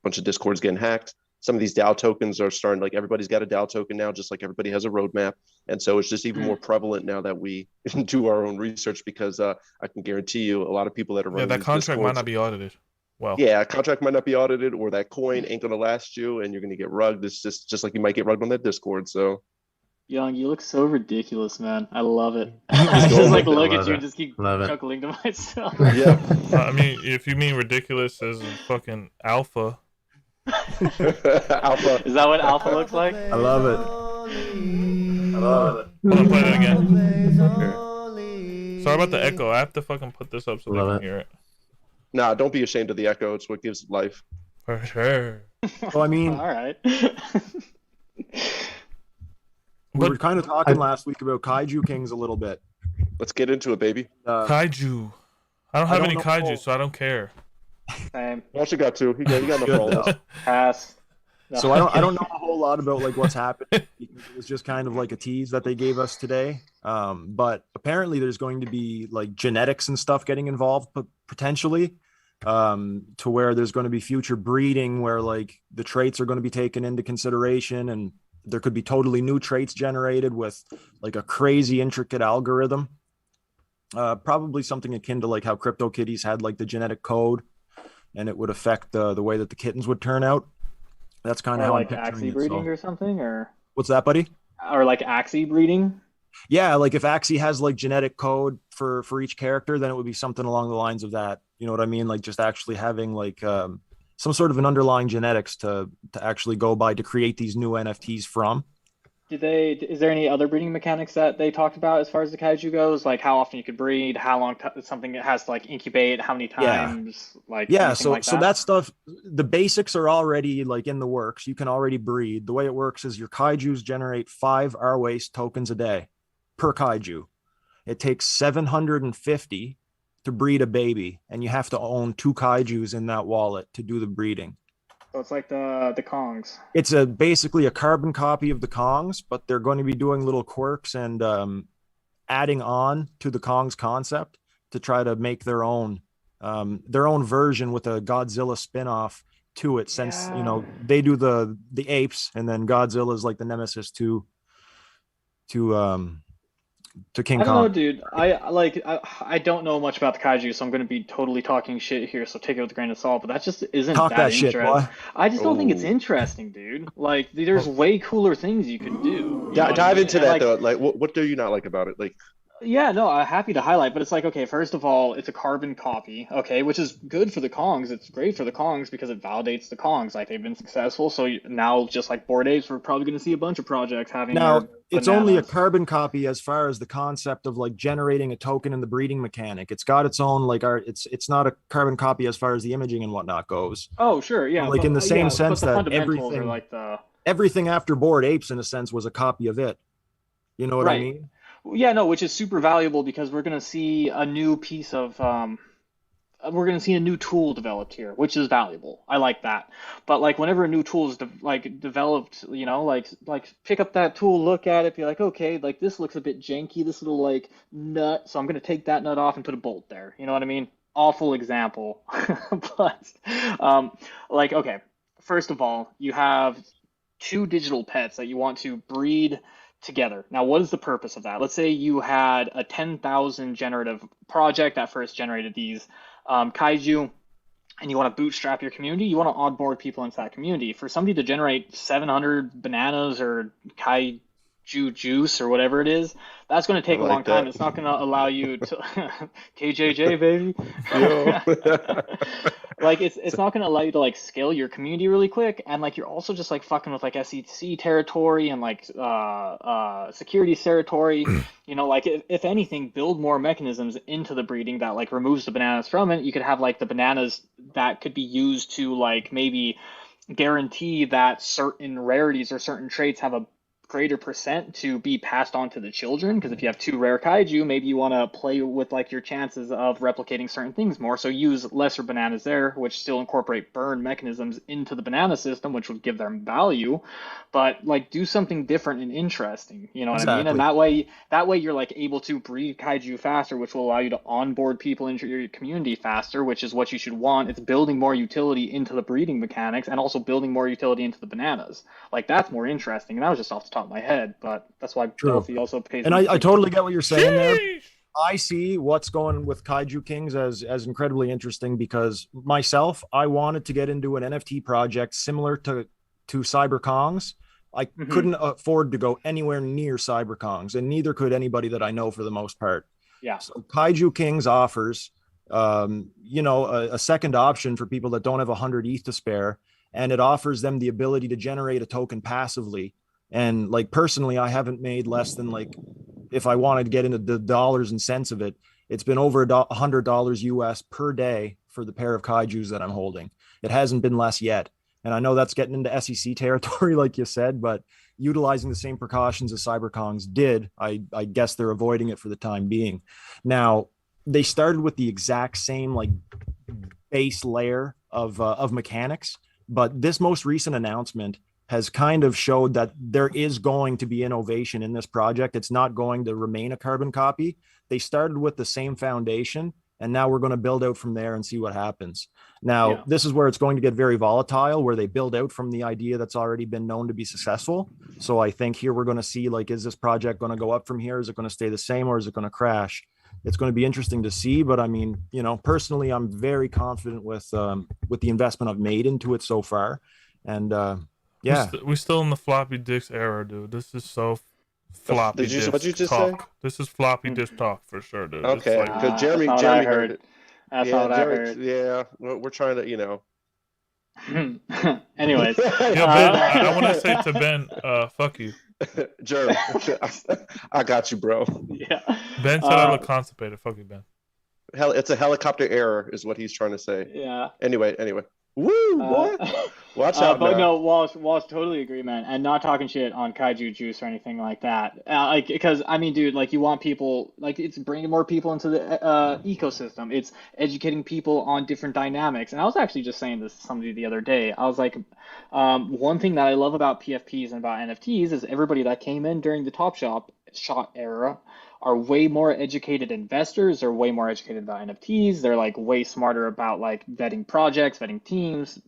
bunch of Discords getting hacked. Some of these DAO tokens are starting, like everybody's got a DAO token now, just like everybody has a roadmap, and so it's just even more prevalent now that we do our own research, because I can guarantee you a lot of people that are running that contract Discords, might not be audited. Well, yeah, a contract might not be audited, or that coin ain't going to last you, and you're going to get rugged. It's just like you might get rugged on that Discord. So, Young, you look so ridiculous, man. I love it. I just like look at you and just keep chuckling to myself. Yeah. I mean, if you mean ridiculous as a fucking alpha. Alpha. Is that what alpha looks like? I love it. I love it. I'm gonna play that again. Sorry about the echo. I have to fucking put this up so they can hear it. Nah, don't be ashamed of the echo. It's what gives life. For sure. Well, I mean, all right. We were kind of talking last week about Kaiju Kings a little bit. Let's get into it, baby. Kaiju. I don't have any kaiju, so I don't care. Same. Walshy got two. He got enough followers. Pass. No. So I don't know a whole lot about like what's happened. It was just kind of like a tease that they gave us today. But apparently there's going to be like genetics and stuff getting involved, but potentially to where there's going to be future breeding where like the traits are going to be taken into consideration, and there could be totally new traits generated with like a crazy intricate algorithm. Probably something akin to like how CryptoKitties had like the genetic code, and it would affect the way that the kittens would turn out. That's kind of how like I'm picturing Axie breeding or something, or what's that, buddy? Or like Axie breeding? Yeah, like if Axie has like genetic code for each character, then it would be something along the lines of that. You know what I mean? Like just actually having like some sort of an underlying genetics to actually go by to create these new NFTs from. Is there any other breeding mechanics that they talked about as far as the Kaiju goes? Like how often you could breed, how long something has to like incubate, how many times, so that stuff, the basics are already like in the works. You can already breed. The way it works is your Kaijus generate 5 R-Waste tokens a day per Kaiju. It takes 750 to breed a baby, and you have to own 2 Kaijus in that wallet to do the breeding. So it's like the Kongs. It's basically a carbon copy of the Kongs, but they're going to be doing little quirks and adding on to the Kongs concept to try to make their own version with a Godzilla spinoff to it. Since you know they do the apes, and then Godzilla is like the nemesis to King Kong. I don't know, dude. I don't know much about the Kaiju, so I'm going to be totally talking shit here. So take it with a grain of salt. But that just isn't that interesting. Shit, boy. I just don't think it's interesting, dude. Like, there's way cooler things you can do. Dive into that though. Like, what do you not like about it? Like, yeah, no, I'm happy to highlight, but it's like, okay, first of all, it's a carbon copy, okay, which is good for the Kongs. It's great for the Kongs because it validates the Kongs. Like, they've been successful, so now, just like Bored Apes, we're probably going to see a bunch of projects having. Now, it's only a carbon copy as far as the concept of like generating a token in the breeding mechanic. It's got its own like it's not a carbon copy as far as the imaging and whatnot goes. Oh, sure, yeah. Like in the same sense that everything after Bored Apes in a sense was a copy of it. You know what I mean? Yeah, no, which is super valuable because we're going to see a new piece of we're going to see a new tool developed here, which is valuable. I like that. But like whenever a new tool is developed, you know, like pick up that tool, look at it, be like, okay, like this looks a bit janky, this little like nut, so I'm going to take that nut off and put a bolt there. You know what I mean? Awful example. But like, okay, first of all, you have 2 digital pets that you want to breed together. Now, what is the purpose of that? Let's say you had a 10,000 generative project that first generated these Kaiju, and you want to bootstrap your community. You want to onboard people into that community. For somebody to generate 700 bananas or Kaiju juice or whatever it is, that's going to take a long time. It's not going to allow you to KJJ, baby. Like it's not going to allow you to like scale your community really quick, and like you're also just like fucking with like SEC territory and like security territory. You know, like if anything, build more mechanisms into the breeding that like removes the bananas from it. You could have like the bananas that could be used to like maybe guarantee that certain rarities or certain traits have a greater percent to be passed on to the children, because if you have 2 rare kaiju, maybe you want to play with like your chances of replicating certain things more, so use lesser bananas there, which still incorporate burn mechanisms into the banana system, which would give them value, but like do something different and interesting, you know what I mean? And that way you're like able to breed kaiju faster, which will allow you to onboard people into your community faster, which is what you should want. It's building more utility into the breeding mechanics and also building more utility into the bananas. Like that's more interesting, and that was just off the top of my head, but that's why Delphi also pays. And I totally get what you're saying there. Sheesh. I see what's going with Kaiju Kings as incredibly interesting, because myself, I wanted to get into an NFT project similar to CyberKong's. I couldn't afford to go anywhere near CyberKong's, and neither could anybody that I know for the most part. Yeah. So Kaiju Kings offers, a second option for people that don't have 100 ETH to spare, and it offers them the ability to generate a token passively. And like personally, I haven't made less than, like, if I wanted to get into the dollars and cents of it, it's been over $100 US per day for the pair of kaijus that I'm holding. It hasn't been less yet. And I know that's getting into SEC territory, like you said, but utilizing the same precautions as CyberKong's did, I guess they're avoiding it for the time being. Now, they started with the exact same like base layer of mechanics, but this most recent announcement has kind of showed that there is going to be innovation in this project. It's not going to remain a carbon copy. They started with the same foundation, and now we're going to build out from there and see what happens. Now, This is where it's going to get very volatile, where they build out from the idea that's already been known to be successful. So I think here we're going to see, like, is this project going to go up from here? Is it going to stay the same, or is it going to crash? It's going to be interesting to see. But I mean, personally, I'm very confident with the investment I've made into it so far. And yeah, we're still in the floppy disks era, dude. This is so floppy disk What'd you just talk. say? This is floppy disk talk for sure, dude. Okay, because Jeremy heard it. That's all I heard. Yeah, we're trying to, Anyways, Ben, I want to say to Ben, fuck you. Jeremy, I got you, bro. Yeah. Ben said I look constipated. Fuck you, Ben. Hell, it's a helicopter error, is what he's trying to say. Yeah. Anyway. Woo, boy. Watch out, but now. no, Walsh, totally agree, man. And not talking shit on Kaiju Juice or anything like that. Because I mean, dude, like, you want people, like, it's bringing more people into the ecosystem. It's educating people on different dynamics. And I was actually just saying this to somebody the other day. I was like, one thing that I love about PFPs and about NFTs is everybody that came in during the Top Shot era are way more educated investors. They're way more educated about NFTs. They're like way smarter about like vetting projects, vetting teams,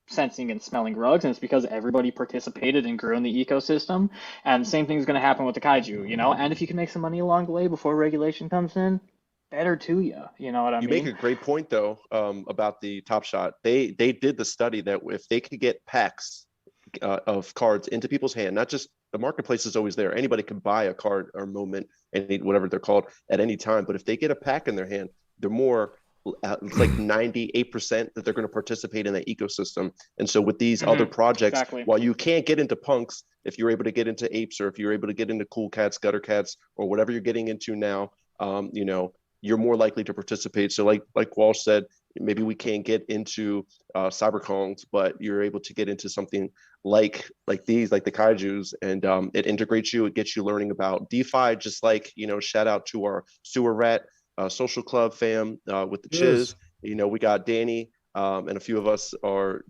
sensing and smelling rugs. And it's because everybody participated and grew in the ecosystem. And same thing is going to happen with the Kaiju, And if you can make some money along the way before regulation comes in, better to you. You know what I mean? You make a great point though, about the Top Shot. They did the study that if they could get packs of cards into people's hand, not just the marketplace is always there. Anybody can buy a card or moment, and whatever they're called, at any time. But if they get a pack in their hand, they're more like 98% that they're going to participate in that ecosystem. And so with these other projects, while you can't get into punks, if you're able to get into apes, or if you're able to get into cool cats, gutter cats, or whatever you're getting into now, you're more likely to participate. So like Walsh said, maybe we can't get into CyberKong's, but you're able to get into something like these, like the Kaijus, and it integrates you. It gets you learning about DeFi, just like, shout out to our Sewer Rat social club fam with the Chiz. We got Danny and a few of us are,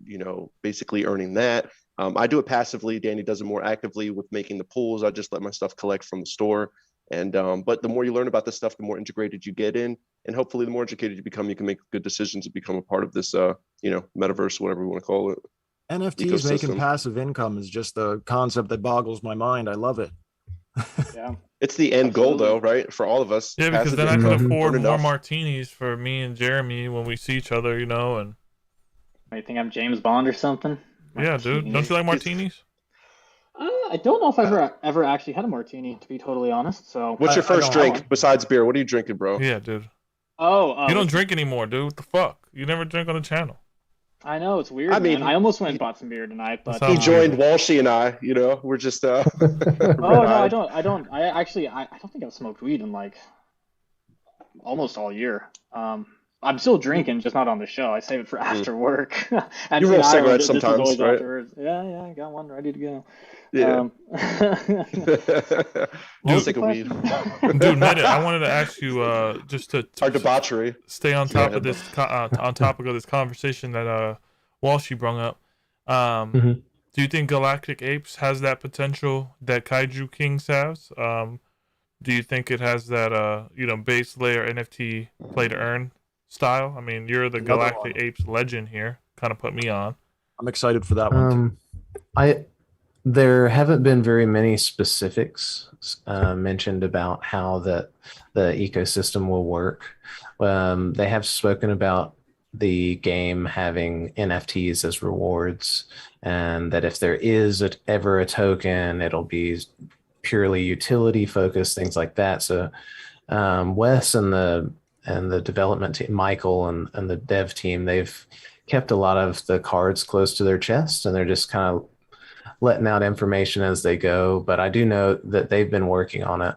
basically earning that. I do it passively. Danny does it more actively with making the pools. I just let my stuff collect from the store. And but the more you learn about this stuff, the more integrated you get in, and hopefully the more educated you become, you can make good decisions to become a part of this, metaverse, whatever we want to call it. NFTs making passive income is just a concept that boggles my mind. I love it. Yeah, it's the end goal, though, right? For all of us. Yeah, because then I can afford more martinis for me and Jeremy when we see each other, and. I think I'm James Bond or something. Yeah, dude. Don't you like martinis? I don't know if I've ever actually had a martini, to be totally honest. So, what's your first drink besides beer? What are you drinking, bro? Yeah, dude. Oh, you don't drink anymore, dude. What the fuck? You never drink on the channol. I know, it's weird. I mean, I almost went and bought some beer tonight, but he joined Walshy and I. We're just. Oh no, I don't. I don't think I've smoked weed in like almost all year. I'm still drinking, just not on the show. I save it for after work. And You see, roll in Ireland, cigarettes this is sometimes, always right? afterwards. Yeah, I got one ready to go. Yeah. What was Dude, the Sick of weed. question? dude, Meta, I wanted to ask you just Our debauchery. stay on Go top of ahead. this on topic of this conversation that Walshy brought up. Mhm. Do you think Galactic Apes has that potential that Kaiju Kings has? Do you think it has that base layer NFT play to earn style? I mean, you're the Another Galactic one. Apes legend here. Kind of put me on. I'm excited for that one too. I There haven't been very many specifics mentioned about how the ecosystem will work. They have spoken about the game having NFTs as rewards, and that if there is ever a token, it'll be purely utility focused, things like that. So Wes and the development team, Michael and the dev team, they've kept a lot of the cards close to their chest, and they're just kind of letting out information as they go. But I do know that they've been working on it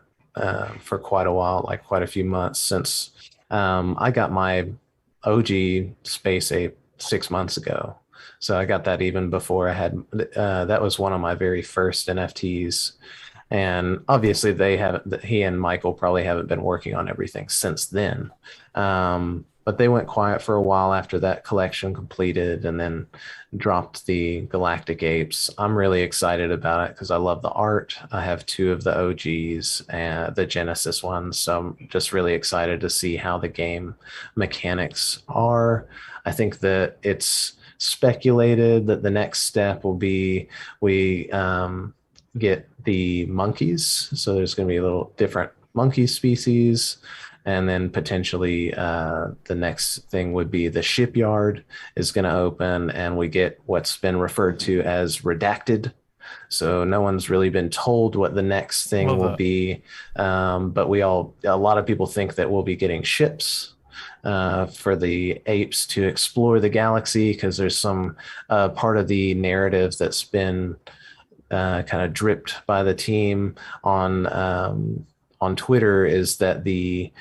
for quite a while, like quite a few months since I got my OG Space Ape 6 months ago. So I got that even before I had, that was one of my very first NFTs. And obviously he and Michael probably haven't been working on everything since then. But they went quiet for a while after that collection completed and then dropped the Galactic Apes. I'm really excited about it because I love the art. I have two of the OGs and the Genesis ones. So I'm just really excited to see how the game mechanics are. I think that it's speculated that the next step will be we get the monkeys. So there's going to be a little different monkey species. And then potentially the next thing would be the shipyard is going to open and we get what's been referred to as redacted. So no one's really been told what the next thing Love will that. be. But a lot of people think that we'll be getting ships for the apes to explore the galaxy because there's some part of the narrative that's been kind of dripped by the team on Twitter is that the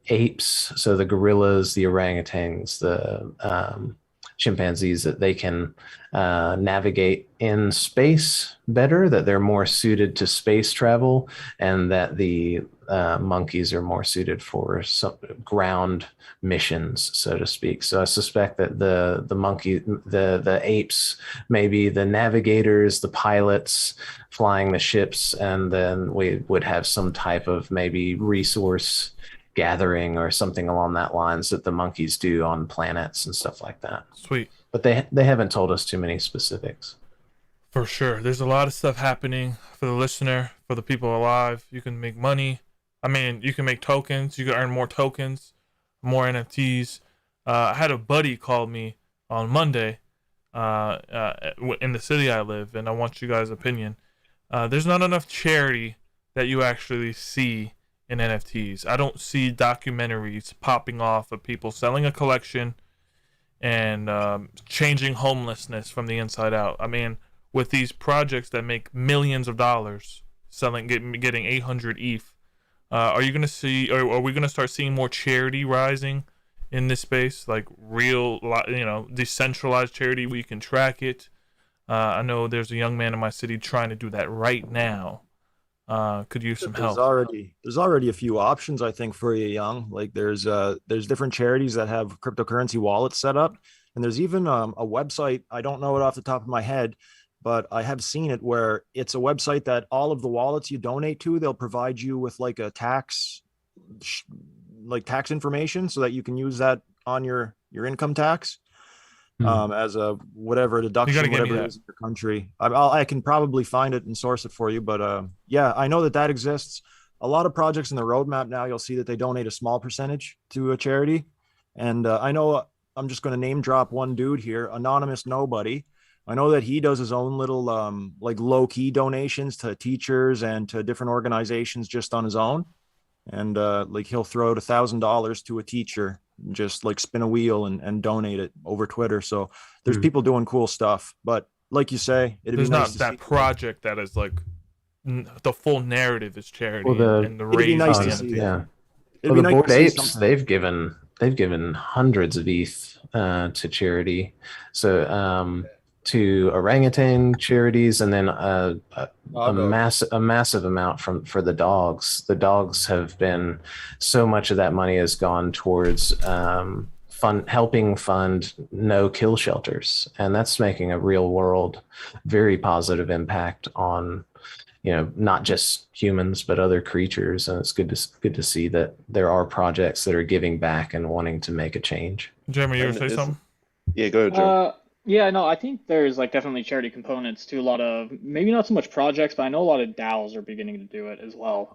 apes, so the gorillas, the orangutans, the chimpanzees, that they can navigate in space better, that they're more suited to space travel, and that the monkeys are more suited for some ground missions, so to speak. So I suspect that the apes may be the navigators, the pilots flying the ships, and then we would have some type of maybe resource gathering or something along that lines that the monkeys do on planets and stuff like that. Sweet. But they haven't told us too many specifics. For sure. There's a lot of stuff happening for the listener, for the people alive. You can make money. I mean, you can make tokens. You can earn more tokens, more NFTs. I had a buddy call me on Monday in the city I live, and I want you guys' opinion. There's not enough charity that you actually see in NFTs. I don't see documentaries popping off of people selling a collection and changing homelessness from the inside out. I mean, with these projects that make millions of dollars, getting 800 ETH, are you gonna see, or are we gonna start seeing more charity rising in this space, like real, decentralized charity where you can track it? I know there's a young man in my city trying to do that right now. Could use some help. There's already a few options, I think, for you, Young. Like there's different charities that have cryptocurrency wallets set up, and there's even a website. I don't know it off the top of my head, but I have seen it where it's a website that all of the wallets you donate to, they'll provide you with like a tax information so that you can use that on your income tax. As a whatever deduction, whatever it is in your country. I can probably find it and source it for you. But yeah, I know that exists. A lot of projects in the roadmap now, you'll see that they donate a small percentage to a charity. And I know I'm just going to name drop one dude here, Anonymous Nobody. I know that he does his own little like low key donations to teachers and to different organizations just on his own. And like he'll throw out $1,000 to a teacher, just like spin a wheel and donate it over Twitter. So there's people doing cool stuff, but like you say, there's not that project that is like the full narrative is charity and the raise. It'd be nice to see. Yeah. Well, the Bored Apes, they've given they've given hundreds of ETH to charity. So to orangutan charities, and then a massive amount for the dogs. The dogs have been, so much of that money has gone towards helping fund no kill shelters, and that's making a real world, very positive impact on, you know, not just humans but other creatures. And it's good to see that there are projects that are giving back and wanting to make a change. Jeremy, you want to say something? Yeah, go ahead, Joe. Yeah, no, I think there's like definitely charity components to a lot of, maybe not so much projects, but I know a lot of DAOs are beginning to do it as well.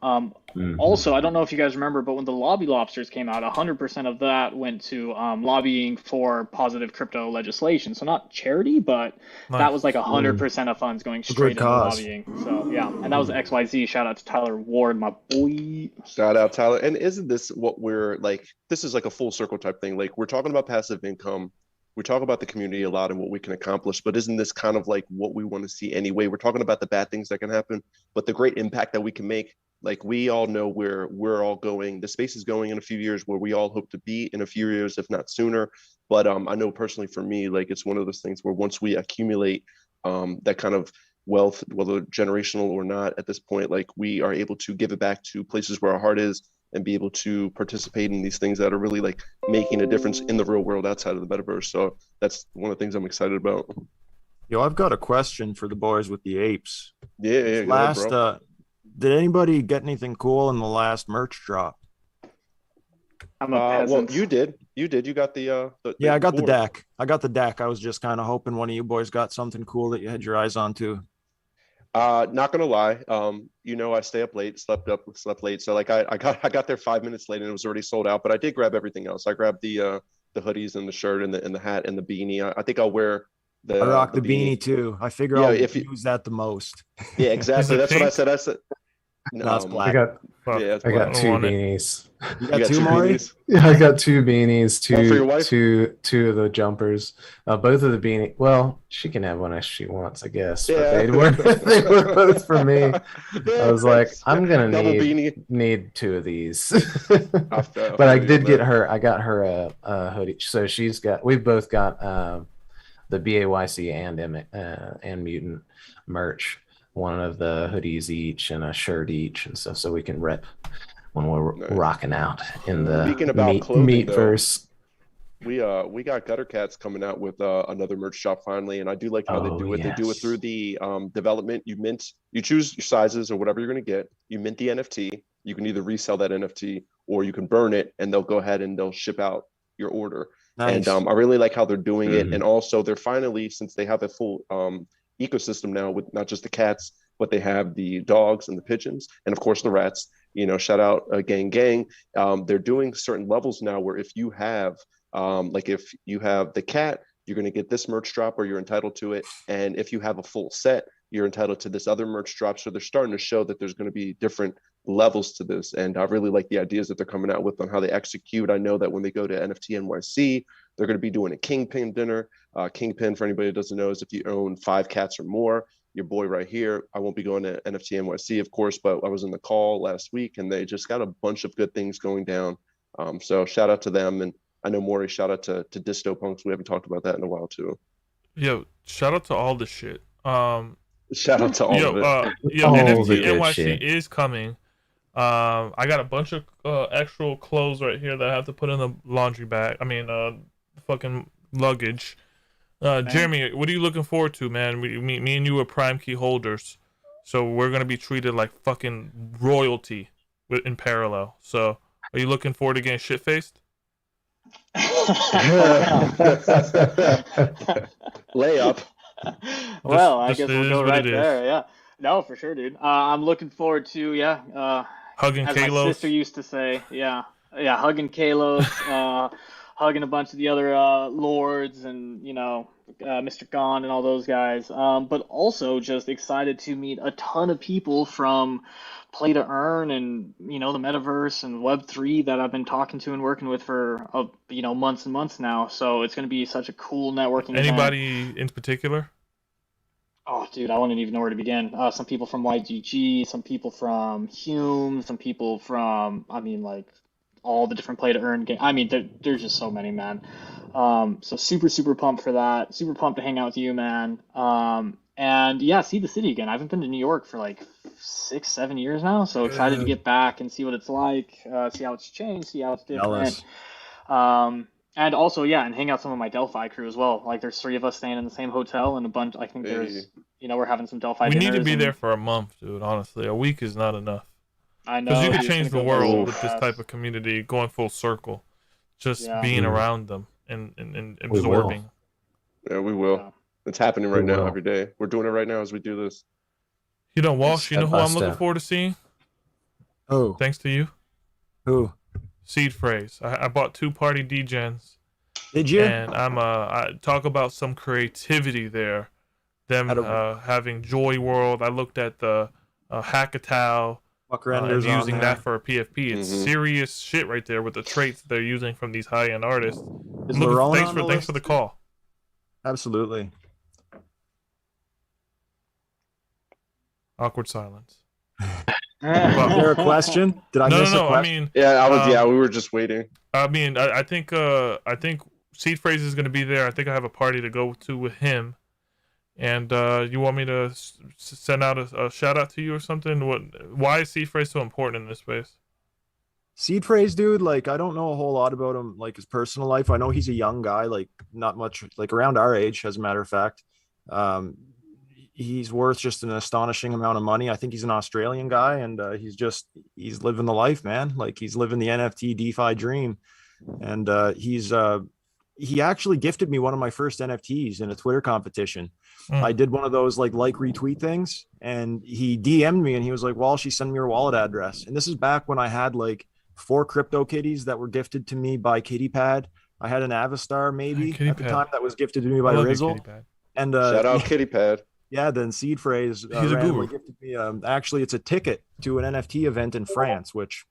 Also, I don't know if you guys remember, but when the Lobby Lobsters came out, 100% of that went to lobbying for positive crypto legislation. So not charity, but that was like 100% of funds going straight into lobbying. So yeah, and that was XYZ. Shout out to Tyler Ward, my boy. Shout out Tyler. And isn't this what we're like? This is like a full circle type thing. Like, we're talking about passive income. We talk about the community a lot and what we can accomplish, but isn't this kind of like what we want to see anyway? We're talking about the bad things that can happen, but the great impact that we can make. Like, we all know where we're all going. The space is going in a few years where we all hope to be in a few years, if not sooner. But I know personally for me, like, it's one of those things where once we accumulate that kind of wealth, whether generational or not at this point, like, we are able to give it back to places where our heart is, and be able to participate in these things that are really like making a difference in the real world outside of the metaverse. So that's one of the things I'm excited about. Yo, I've got a question for the boys with the apes. Yeah. Last, did anybody get anything cool in the last merch drop? I'm a peasant. Well, you did. You got the yeah, I got board. The deck. I got the deck. I was just kind of hoping one of you boys got something cool that you had your eyes on too. Not gonna lie, you know, I stay up late, slept late. So like I got there 5 minutes late and it was already sold out, but I did grab everything else. I grabbed the hoodies and the shirt and the hat and the beanie. I think I'll wear I rock the beanie too. I figure I'll use that the most. Yeah, exactly. That's pink? what I said. No, it's black. I got two beanies. You got two, Maury? Yeah, I got two beanies, two of the jumpers. Both of the beanie. Well, she can have one if she wants, I guess. Yeah. But they were both for me. I was like, I'm gonna need two of these. But I did get her. I got her a hoodie. So we've both got the BAYC and Mutant merch. One of the hoodies each and a shirt each and stuff, so we can rep when we're rocking out in the Meatverse. We got Gutter Cats coming out with another merch shop finally, and I do like how they do it. Yes. They do it through the development. You choose your sizes or whatever you're going to get. You mint the NFT. You can either resell that NFT or you can burn it, and they'll go ahead and they'll ship out your order. Nice. And I really like how they're doing it. And also, they're finally, since they have a full ecosystem now with not just the cats, but they have the dogs and the pigeons and of course the rats, you know, shout out gang. They're doing certain levels now where if you have if you have the cat, you're going to get this merch drop or you're entitled to it, and if you have a full set, you're entitled to this other merch drop. So they're starting to show that there's going to be different levels to this, and I really like the ideas that they're coming out with on how they execute. I know that when they go to NFT NYC, they're going to be doing a Kingpin dinner. Kingpin, for anybody that doesn't know, is if you own 5 cats or more. Your boy right here. I won't be going to NFT NYC, of course, but I was in the call last week and they just got a bunch of good things going down. So shout out to them. And I know Maury, shout out to DeadStock. We haven't talked about that in a while too. Yo, shout out to all the shit. Shout out to all of it. NFT NYC is coming. I got a bunch of actual clothes right here that I have to put in the laundry bag. I mean, fucking luggage. Jeremy, what are you looking forward to, man? Me and you are prime key holders, so we're gonna be treated like fucking royalty in parallel. So, are you looking forward to getting shit faced? Layup. Well, I guess we'll go right there. Yeah. No, for sure, dude. I'm looking forward to hugging as Kalos. My sister used to say, hugging Kalos, hugging a bunch of the other lords and Mr. Gon and all those guys. But also just excited to meet a ton of people from Play to Earn and the Metaverse and Web3 that I've been talking to and working with for months and months now. So it's going to be such a cool networking Anybody event. In particular? Oh, dude, I wouldn't even know where to begin. Some people from YGG, some people from Hume, some people from, all the different play to earn games. I mean, there's just so many, man. So super pumped for that. Super pumped to hang out with you, man. And yeah, see the city again. I haven't been to New York for like 6, 7 years now, so excited to get back and see what it's like, see how it's changed, see how it's different. And also, yeah, and hang out some of my Delphi crew as well. Like there's 3 of us staying in the same hotel and a bunch. I think there's, we're having some Delphi We dinners. need to be there for a month, dude. Honestly, a week is not enough. I know. Because you can it's change the gonna go world so with this fast. type of community, going full circle, just being Mm. around them and We will. absorbing. Yeah, we will. Yeah. It's happening We right now will. every day. We're doing it right now as we do this. You know, Walsh, you know Step who by I'm looking step. forward to seeing? Oh, Thanks to you, who? Seed Phrase. I bought 2 party degens, Did you? and I talk about some creativity there. Them having Joy World. I looked at the Hackatow. Fuck And renders on using there. that for a PFP. It's serious shit right there with the traits they're using from these high-end artists. Is Look, Lorona thanks on for the thanks list? for the call. Absolutely. Awkward silence. Is there a question? Did I miss a No. I question? mean, Yeah, we were just waiting. I think Seed Phrase is gonna be there. I think I have a party to go to with him. And you want me to send out a shout out to you or something? Why is Seed Phrase so important in this space? Seed Phrase, dude, like I don't know a whole lot about him, like his personal life. I know he's a young guy, like not much, like around our age, as a matter of fact. He's worth just an astonishing amount of money. I think he's an Australian guy, and he's living the life, man. Like he's living the NFT DeFi dream, and he actually gifted me one of my first NFTs in a Twitter competition. I did one of those like retweet things, and he DM'd me and he was like, Walshy, send me your wallet address. And this is back when I had like 4 crypto kitties that were gifted to me by KittyPad. I had an Avistar maybe at the time that was gifted to me by Rizzle. And shout out KittyPad. Yeah, then Seed Phrase He's a guru. gifted me. Actually, it's a ticket to an NFT event in France, which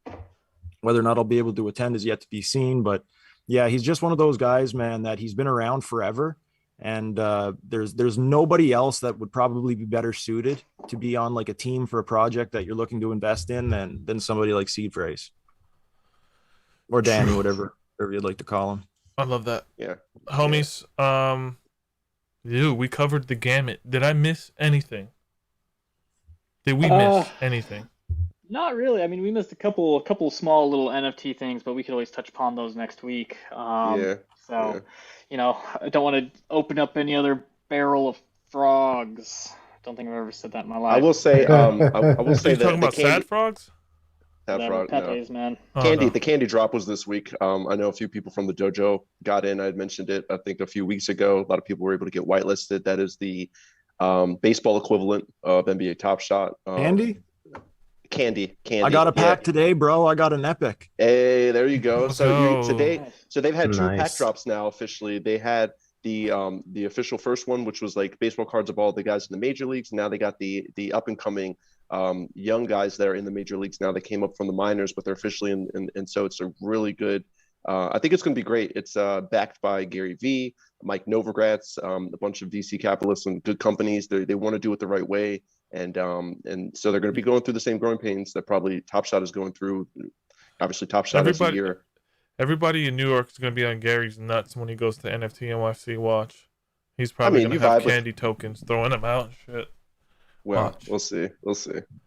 whether or not I'll be able to attend is yet to be seen. But yeah, he's just one of those guys, man, that he's been around forever. And there's nobody else that would probably be better suited to be on like a team for a project that you're looking to invest in than somebody like Seed Phrase or Danny, whatever you'd like to call him. I love that. Yeah, homies. Dude, we covered the gamut. Did I miss anything? Did we miss anything? Not really. I mean, we missed a couple small little NFT things, but we could always touch upon those next week. I don't want to open up any other barrel of frogs. Don't think I've ever said that in my life. I will say, I will say Are you that talking about sad frogs? Sad frog, Pepe's, no. man. The candy drop was this week. I know a few people from the dojo got in. I had mentioned it, I think, a few weeks ago. A lot of people were able to get whitelisted. That is the baseball equivalent of NBA Top Shot. Candy. I got a pack today, bro. I got an epic. Hey, there you go. Today, so they've had 2 Nice. pack drops now officially. They had the official first one, which was like baseball cards of all the guys in the major leagues. Now they got the up and coming young guys that are in the major leagues now. They came up from the minors, but they're officially in, and so it's a really good. I think it's going to be great. It's backed by Gary V, Mike Novogratz, a bunch of VC capitalists and good companies. They want to do it the right way, and so they're going to be going through the same growing pains that probably Top Shot is going through. Obviously, Top Shot is a year. Everybody in New York is going to be on Gary's nuts when he goes to NFT NYC. Watch, he's probably going to have candy tokens, throwing them out and shit. Well, Watch. we'll see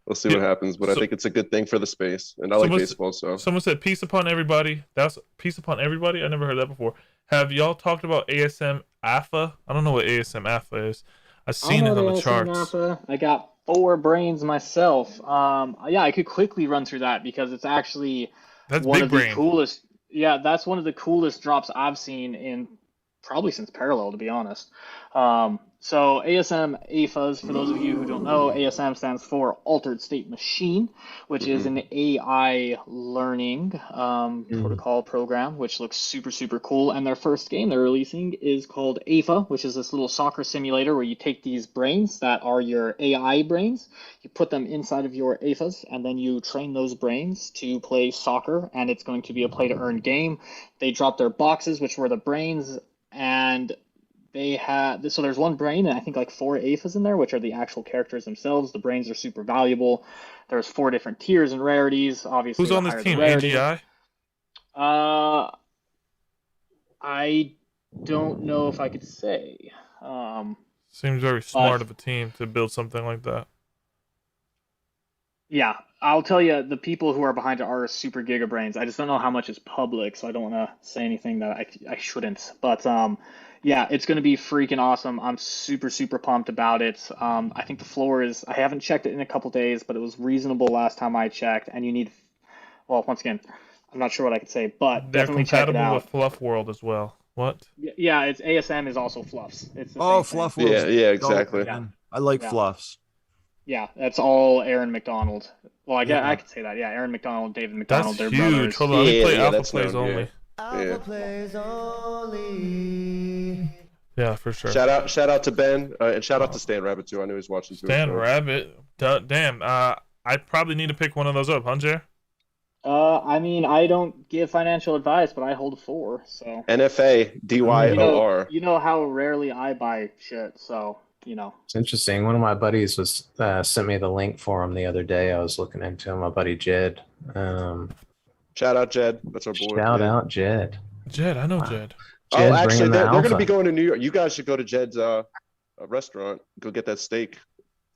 what happens, but I think it's a good thing for the space, and I like baseball. So someone said peace upon everybody. That's peace upon everybody. I never heard that before. Have y'all talked about ASM Alpha? I don't know what ASM Alpha is. I've seen it on the charts. Alpha. I got 4 brains myself. Yeah, I could quickly run through that because it's actually one of the coolest. Yeah, that's one of the coolest drops I've seen in probably since Parallel, to be honest. So ASM AFAs, for those of you who don't know, ASM stands for Altered State Machine, which is an AI learning protocol program, which looks super, super cool. And their first game they're releasing is called AFA, which is this little soccer simulator where you take these brains that are your AI brains, you put them inside of your AFAs, and then you train those brains to play soccer, and it's going to be a play-to-earn game. They dropped their boxes, which were the brains, and they had, so there's 1 brain and I think like 4 AFAs in there, which are the actual characters themselves. The brains are super valuable. There's 4 different tiers and rarities. Obviously, who's on this team? AGI? I don't know if I could say. Seems very smart of a team to build something like that. Yeah, I'll tell you, the people who are behind it are super gigabrains. I just don't know how much is public, so I don't want to say anything that I shouldn't. But yeah, it's going to be freaking awesome. I'm super, super pumped about it. I think the floor is, I haven't checked it in a couple days, but it was reasonable last time I checked. And you need, well, once again, I'm not sure what I could say, but They're definitely check it compatible out. with Fluff World as well. What? Yeah, it's ASM is also Fluffs. It's the Oh, same thing. Fluff Yeah, World's yeah, dope, exactly. man. I like Yeah. Fluffs. Yeah, that's all Aaron McDonald. Well, Yeah. I could say that. Yeah, Aaron McDonald, David That's McDonald, they're huge. brothers. Hold on, let me Yeah, play yeah, Alpha that's Plays known, only. Yeah. Plays only. Yeah, for sure. Shout out to Ben, and shout out to Stan Rabbit too. I know he's watching too. Stan so. Rabbit. Damn. I probably need to pick one of those up, huh, Jer? I mean, I don't give financial advice, but I hold a 4, so. NFA DYOR. You know how rarely I buy shit, so, you know. It's interesting. One of my buddies was sent me the link for him the other day. I was looking into him. My buddy Jed. Shout out Jed. That's our boy. Shout yeah. out Jed. Jed, I know Jed. Jed Oh, actually, bringing the they're going to alpha. be going to New York. You guys should go to Jed's restaurant. Go get that steak.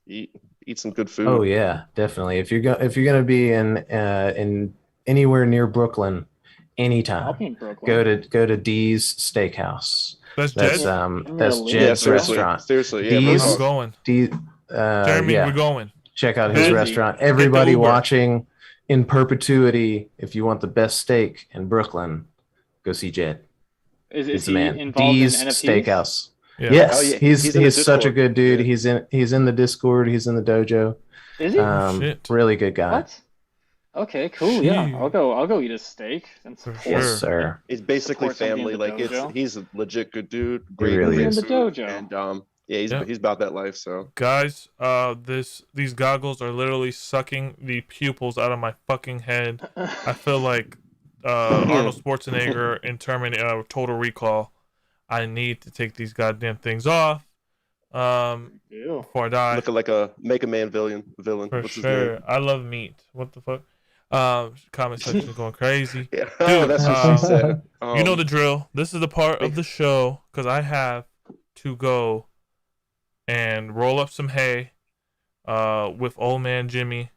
Eat some good food. Oh yeah, definitely. If you're gonna be in anywhere near Brooklyn, I'll anytime, be in Brooklyn. go to Dee's Steakhouse. That's That's Jed. that's Yeah, Yeah, Jed's seriously. restaurant. Seriously, yeah. These- I'm bro. going. D, Jeremy, yeah, we're going. check out his Busy. restaurant. Everybody Uber. watching in perpetuity, if you want the best steak in Brooklyn, go see Jed. Is He's the he man. involved Dee's in NFTs? Steakhouse. Yeah. Yes, Oh, yeah. he's He's in the such a Discord. good dude. Yeah. He's in the Discord. He's in the dojo. Is he? Shit. Really good guy. What? Okay, cool. Yeah, Shit. I'll go eat a steak and For support. Yes, Sure. sir. He's basically Support somebody family. in the Like dojo. he's a legit good dude. Great, really great is. In the food, dojo. And yeah, Yeah. he's about that life. So Guys, these goggles are literally sucking the pupils out of my fucking head. I feel like Arnold Schwarzenegger in Terminator Total Recall. I need to take these goddamn things off Ew. before I die. looking like a Mega Man villain. For What's his sure. name? I love meat. What the fuck? Comment section is going crazy. Yeah, Dude, that's what she said. You know the drill. This is the part of the show because I have to go and roll up some hay with old man Jimmy.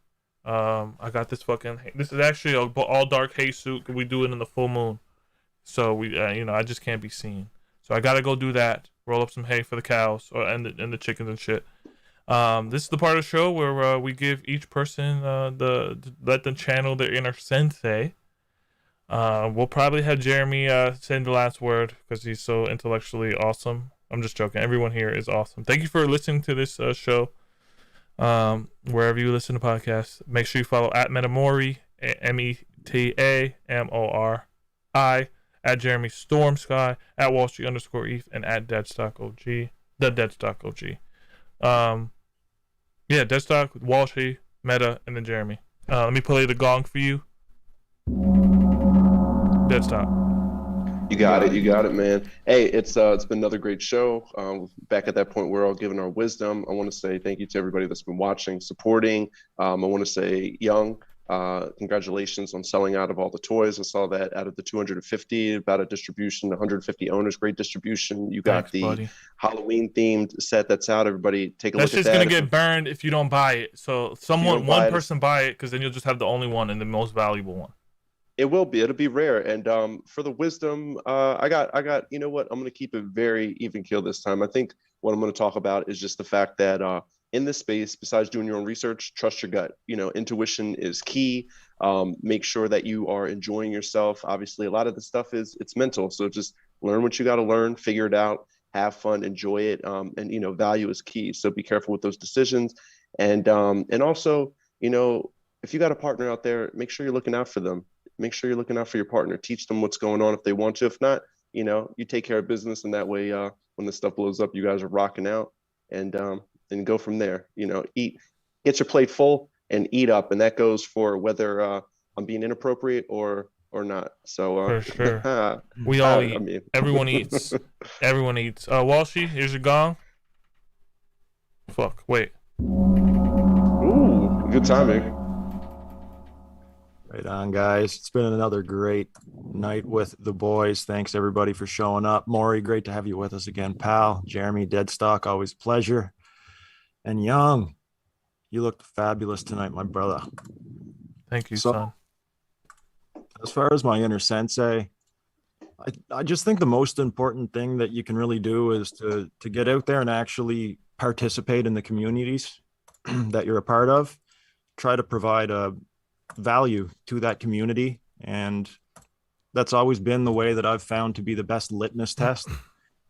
I got this fucking. This is actually a all dark hay suit. We do it in the full moon, so we I just can't be seen. So I gotta go do that. Roll up some hay for the cows and the chickens and shit. This is the part of the show where we give each person let them channel their inner sensei. We'll probably have Jeremy say the last word because he's so intellectually awesome. I'm just joking. Everyone here is awesome. Thank you for listening to this show. Wherever you listen to podcasts, make sure you follow at Metamori, METAMORI, at Jeremy Stormsky, at Walshy _ETH, and at DeadStock OG. The DeadStock OG. Yeah, DeadStock, Walshy, Meta, and then Jeremy. Let me play the gong for you. DeadStock. You got it, man. Hey, it's been another great show. Back at that point, we're all giving our wisdom. I want to say thank you to everybody that's been watching, supporting. I want to say, Young, congratulations on selling out of all the toys. I saw that out of the 250, about a distribution, 150 owners, great distribution. You got Thanks, buddy. Halloween themed set that's out. Everybody take a That's look at just that. gonna get burned if you don't buy it. So one person buy it because then you'll just have the only one and the most valuable one. It will be. It'll be rare. And for the wisdom, I got. You know what? I'm going to keep it very even keel this time. I think what I'm going to talk about is just the fact that in this space, besides doing your own research, trust your gut. Intuition is key. Make sure that you are enjoying yourself. Obviously, a lot of the stuff it's mental. So just learn what you got to learn, figure it out, have fun, enjoy it. And value is key. So be careful with those decisions. And also, if you got a partner out there, make sure you're looking out for them. Make sure you're looking out for your partner. Teach them what's going on if they want to. If not, you take care of business, and that way, when the stuff blows up, you guys are rocking out, and go from there. Eat, get your plate full, and eat up, and that goes for whether I'm being inappropriate or not. So For sure. We all eat. Everyone eats. Everyone eats. Walshy, here's your gong. Fuck. Wait. Ooh, good timing. Right on, guys. It's been another great night with the boys. Thanks everybody for showing up. Maury, great to have you with us again, pal. Jeremy, DeadStock, always a pleasure. And Young, you looked fabulous tonight, my brother. Thank you, So, son. as far as my inner sensei, I just think the most important thing that you can really do is to get out there and actually participate in the communities that you're a part of. Try to provide a value to that community, and that's always been the way that I've found to be the best litmus test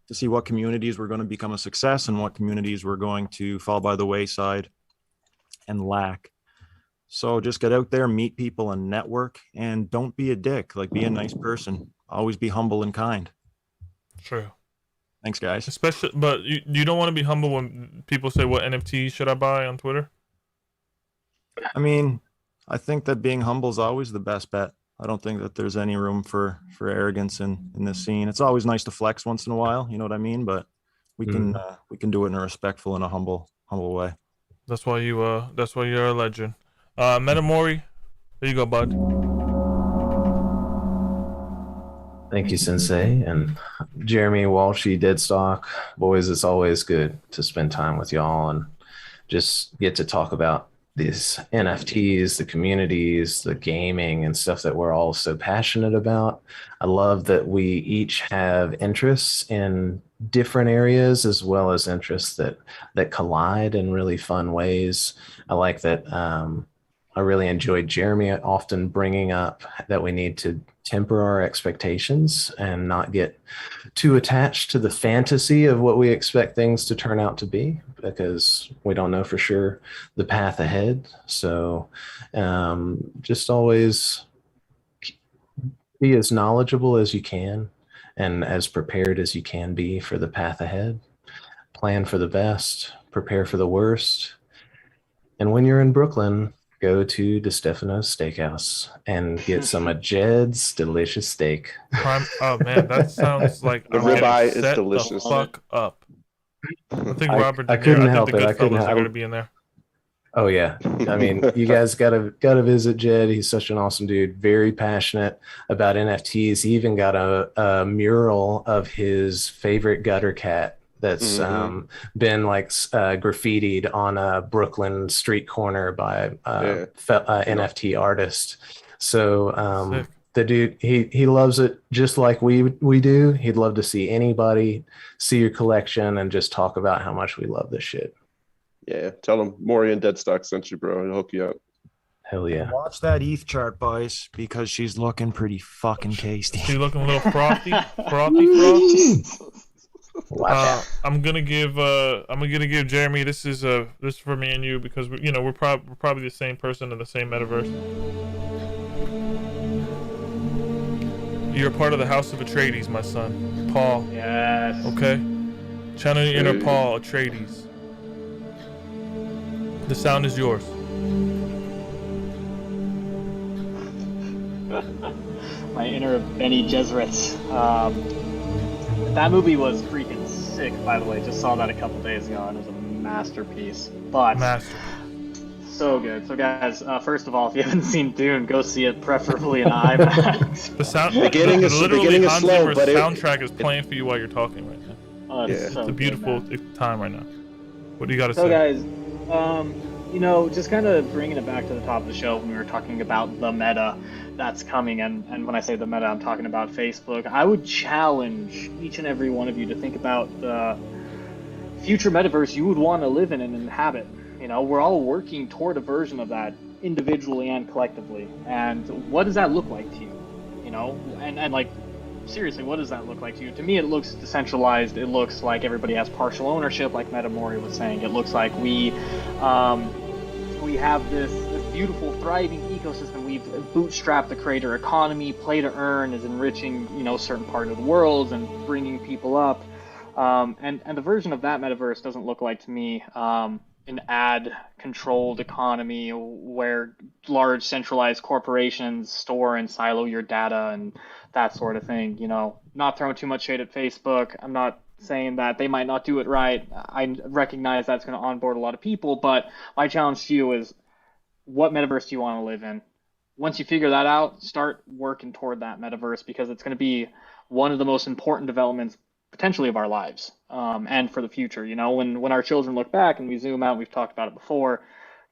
to see what communities were going to become a success and what communities were going to fall by the wayside and lack. So just get out there, meet people and network, and don't be a dick. Like, be a nice person. Always be humble and kind. True. Thanks, guys. Especially, but you don't want to be humble when people say, "What NFT should I buy?" on Twitter. I mean, I think that being humble is always the best bet. I don't think that there's any room for arrogance in this scene. It's always nice to flex once in a while, you know what I mean? But we can do it in a respectful and a humble way. That's why you're a legend. Metamori, there you go, bud. Thank you, Sensei. And Jeremy, Walshy, DeadStock. Boys, it's always good to spend time with y'all and just get to talk about these NFTs, the communities, the gaming and stuff that we're all so passionate about. I love that we each have interests in different areas as well as interests that collide in really fun ways. I like that. I really enjoyed Jeremy often bringing up that we need to temper our expectations and not get too attached to the fantasy of what we expect things to turn out to be, because we don't know for sure the path ahead. So just always be as knowledgeable as you can and as prepared as you can be for the path ahead. Plan for the best, prepare for the worst. And when you're in Brooklyn, go to DeStefano's Steakhouse and get some of Jed's delicious steak. Oh man, that sounds like The ribeye is delicious. The fuck up. I think Robert. I couldn't help think it. the I couldn't. Goodfellas are gonna be in there. Oh yeah, I mean, you guys gotta visit Jed. He's such an awesome dude. Very passionate about NFTs. He even got a mural of his favorite gutter cat that's been like graffitied on a Brooklyn street corner by NFT artist. So the dude, he loves it just like we do. He'd love to see anybody see your collection and just talk about how much we love this shit. Yeah, tell him Maury and DeadStock sent you, bro. He'll hook you up. Hell yeah. Watch that ETH chart, boys, because she's looking pretty fucking tasty. She's looking a little frothy. I'm gonna give Jeremy. This is for me and you, because we're probably the same person in the same metaverse. You're a part of the House of Atreides, my son, Paul. Yes. Okay. Channel your inner Paul Atreides. The sound is yours. My inner Benny Gesserit. That movie was freaking sick, by the way. Just saw that a couple days ago, and it was a masterpiece. So good. So guys, first of all, if you haven't seen Dune, go see it, preferably in IMAX. The beginning is slow, but soundtrack is playing for you while you're talking right now. It's a beautiful time right now. What do you got to say? So guys, just kind of bringing it back to the top of the show when we were talking about the meta that's coming, and when I say the meta, I'm talking about Facebook. I would challenge each and every one of you to think about the future metaverse you would want to live in and inhabit. We're all working toward a version of that individually and collectively. And what does that look like to you? And like, seriously, what does that look like to you? To me, it looks decentralized. It looks like everybody has partial ownership, like Metamori was saying. It looks like we have this beautiful, thriving ecosystem. We've bootstrapped the creator economy. Play to earn is enriching, certain part of the world and bringing people up. And the version of that metaverse doesn't look like, to me, an ad-controlled economy where large centralized corporations store and silo your data and that sort of thing. Not throwing too much shade at Facebook. I'm not saying that they might not do it right. I recognize that's going to onboard a lot of people, but my challenge to you is, what metaverse do you want to live in? once you figure that out, start working toward that metaverse because it's going to be one of the most important developments potentially of our lives, and for the future. You know, when our children look back and we zoom out, we've talked about it before.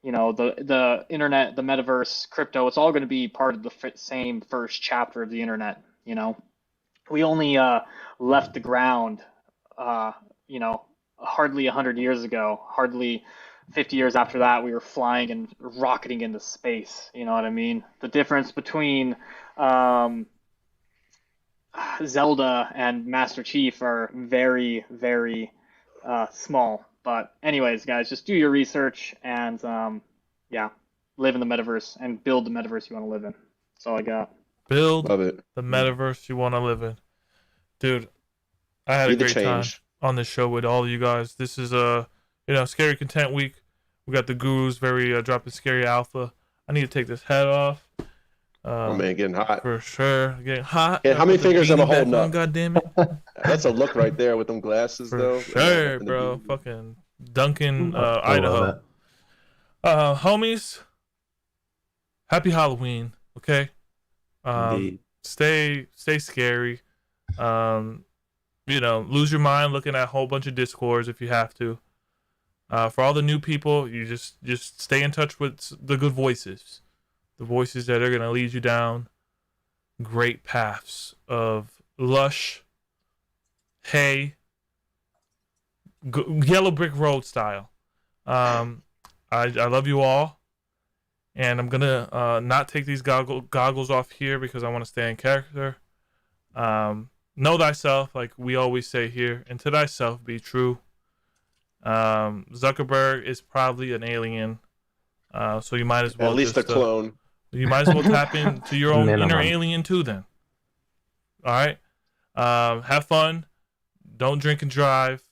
You know, the internet, the metaverse, crypto, it's all going to be part of the same first chapter of the internet. You know, we only left the ground, you know, hardly 100 years ago, hardly 50 years after that, we were flying and rocketing into space. You know what I mean? The difference between Zelda and Master Chief are very, very small. But anyways, guys, just do your research and yeah, live in the metaverse and build the metaverse you want to live in. That's all I got. Build Love it. the metaverse you want to live in. Dude, I had Be a the great time change. on this show with all of you guys. This is scary content week. We got the gurus very dropping scary alpha. I need to take this hat off. Oh man, getting hot. For sure. Getting hot. Yeah, how many Put the fingers am I beanie back holding on, up? God damn it. That's a look right there with them glasses, For though. sure, And the bro. beanie. Fucking Duncan, I love Idaho. Homies, happy Halloween, okay? Indeed. Stay scary. Lose your mind looking at a whole bunch of discords if you have to. For all the new people, you just stay in touch with the good voices. The voices that are going to lead you down great paths of lush, hay, yellow brick road style. I love you all. And I'm going to not take these goggles off here because I want to stay in character. Know thyself, like we always say here, and to thyself be true. Zuckerberg is probably an alien, so you might as well At least a clone. you might as well tap into your own Minimum. inner alien too. Then, all right. Have fun. Don't drink and drive.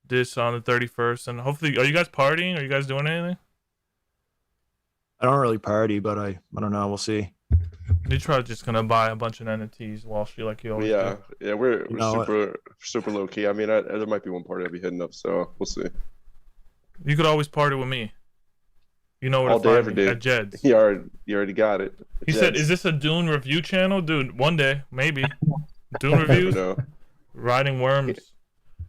This on the 31st, and hopefully, are you guys partying? Are you guys doing anything? I don't really party, but I don't know. We'll see. Detroit just gonna buy a bunch of NFTs, Walshy, like you always Yeah, do. yeah, we're You know super low key. I mean, there might be one party I'll be hitting up, so we'll see. You could always party with me. You know where All to day, find every me day. at Jed's. You already got it. He said, "Is this a Dune review channel, dude? One day, maybe. Dune You reviews, know, riding worms."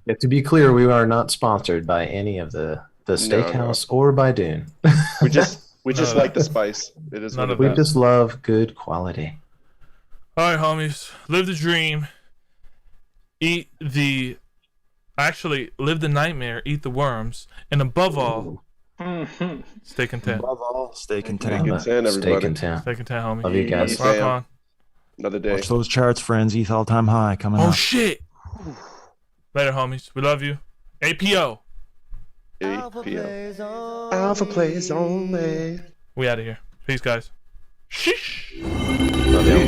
Yeah, to be clear, we are not sponsored by any of the steakhouse or by Dune. we just of like the that. spice. It is None what of it We that. is. just love good quality. All right, homies, live the dream. Live the nightmare. Eat the worms, and above all, stay content. Above all, stay Stay content. content, Stay everybody. content. Stay content, homie. Love you guys. Rock Sam. on. Another day. Watch those charts, friends. ETH all-time high coming Oh up. shit. Later, homies. We love you. APO. 8 p.m. Alpha plays only. We out of here. Peace, guys. Sheesh. Love you.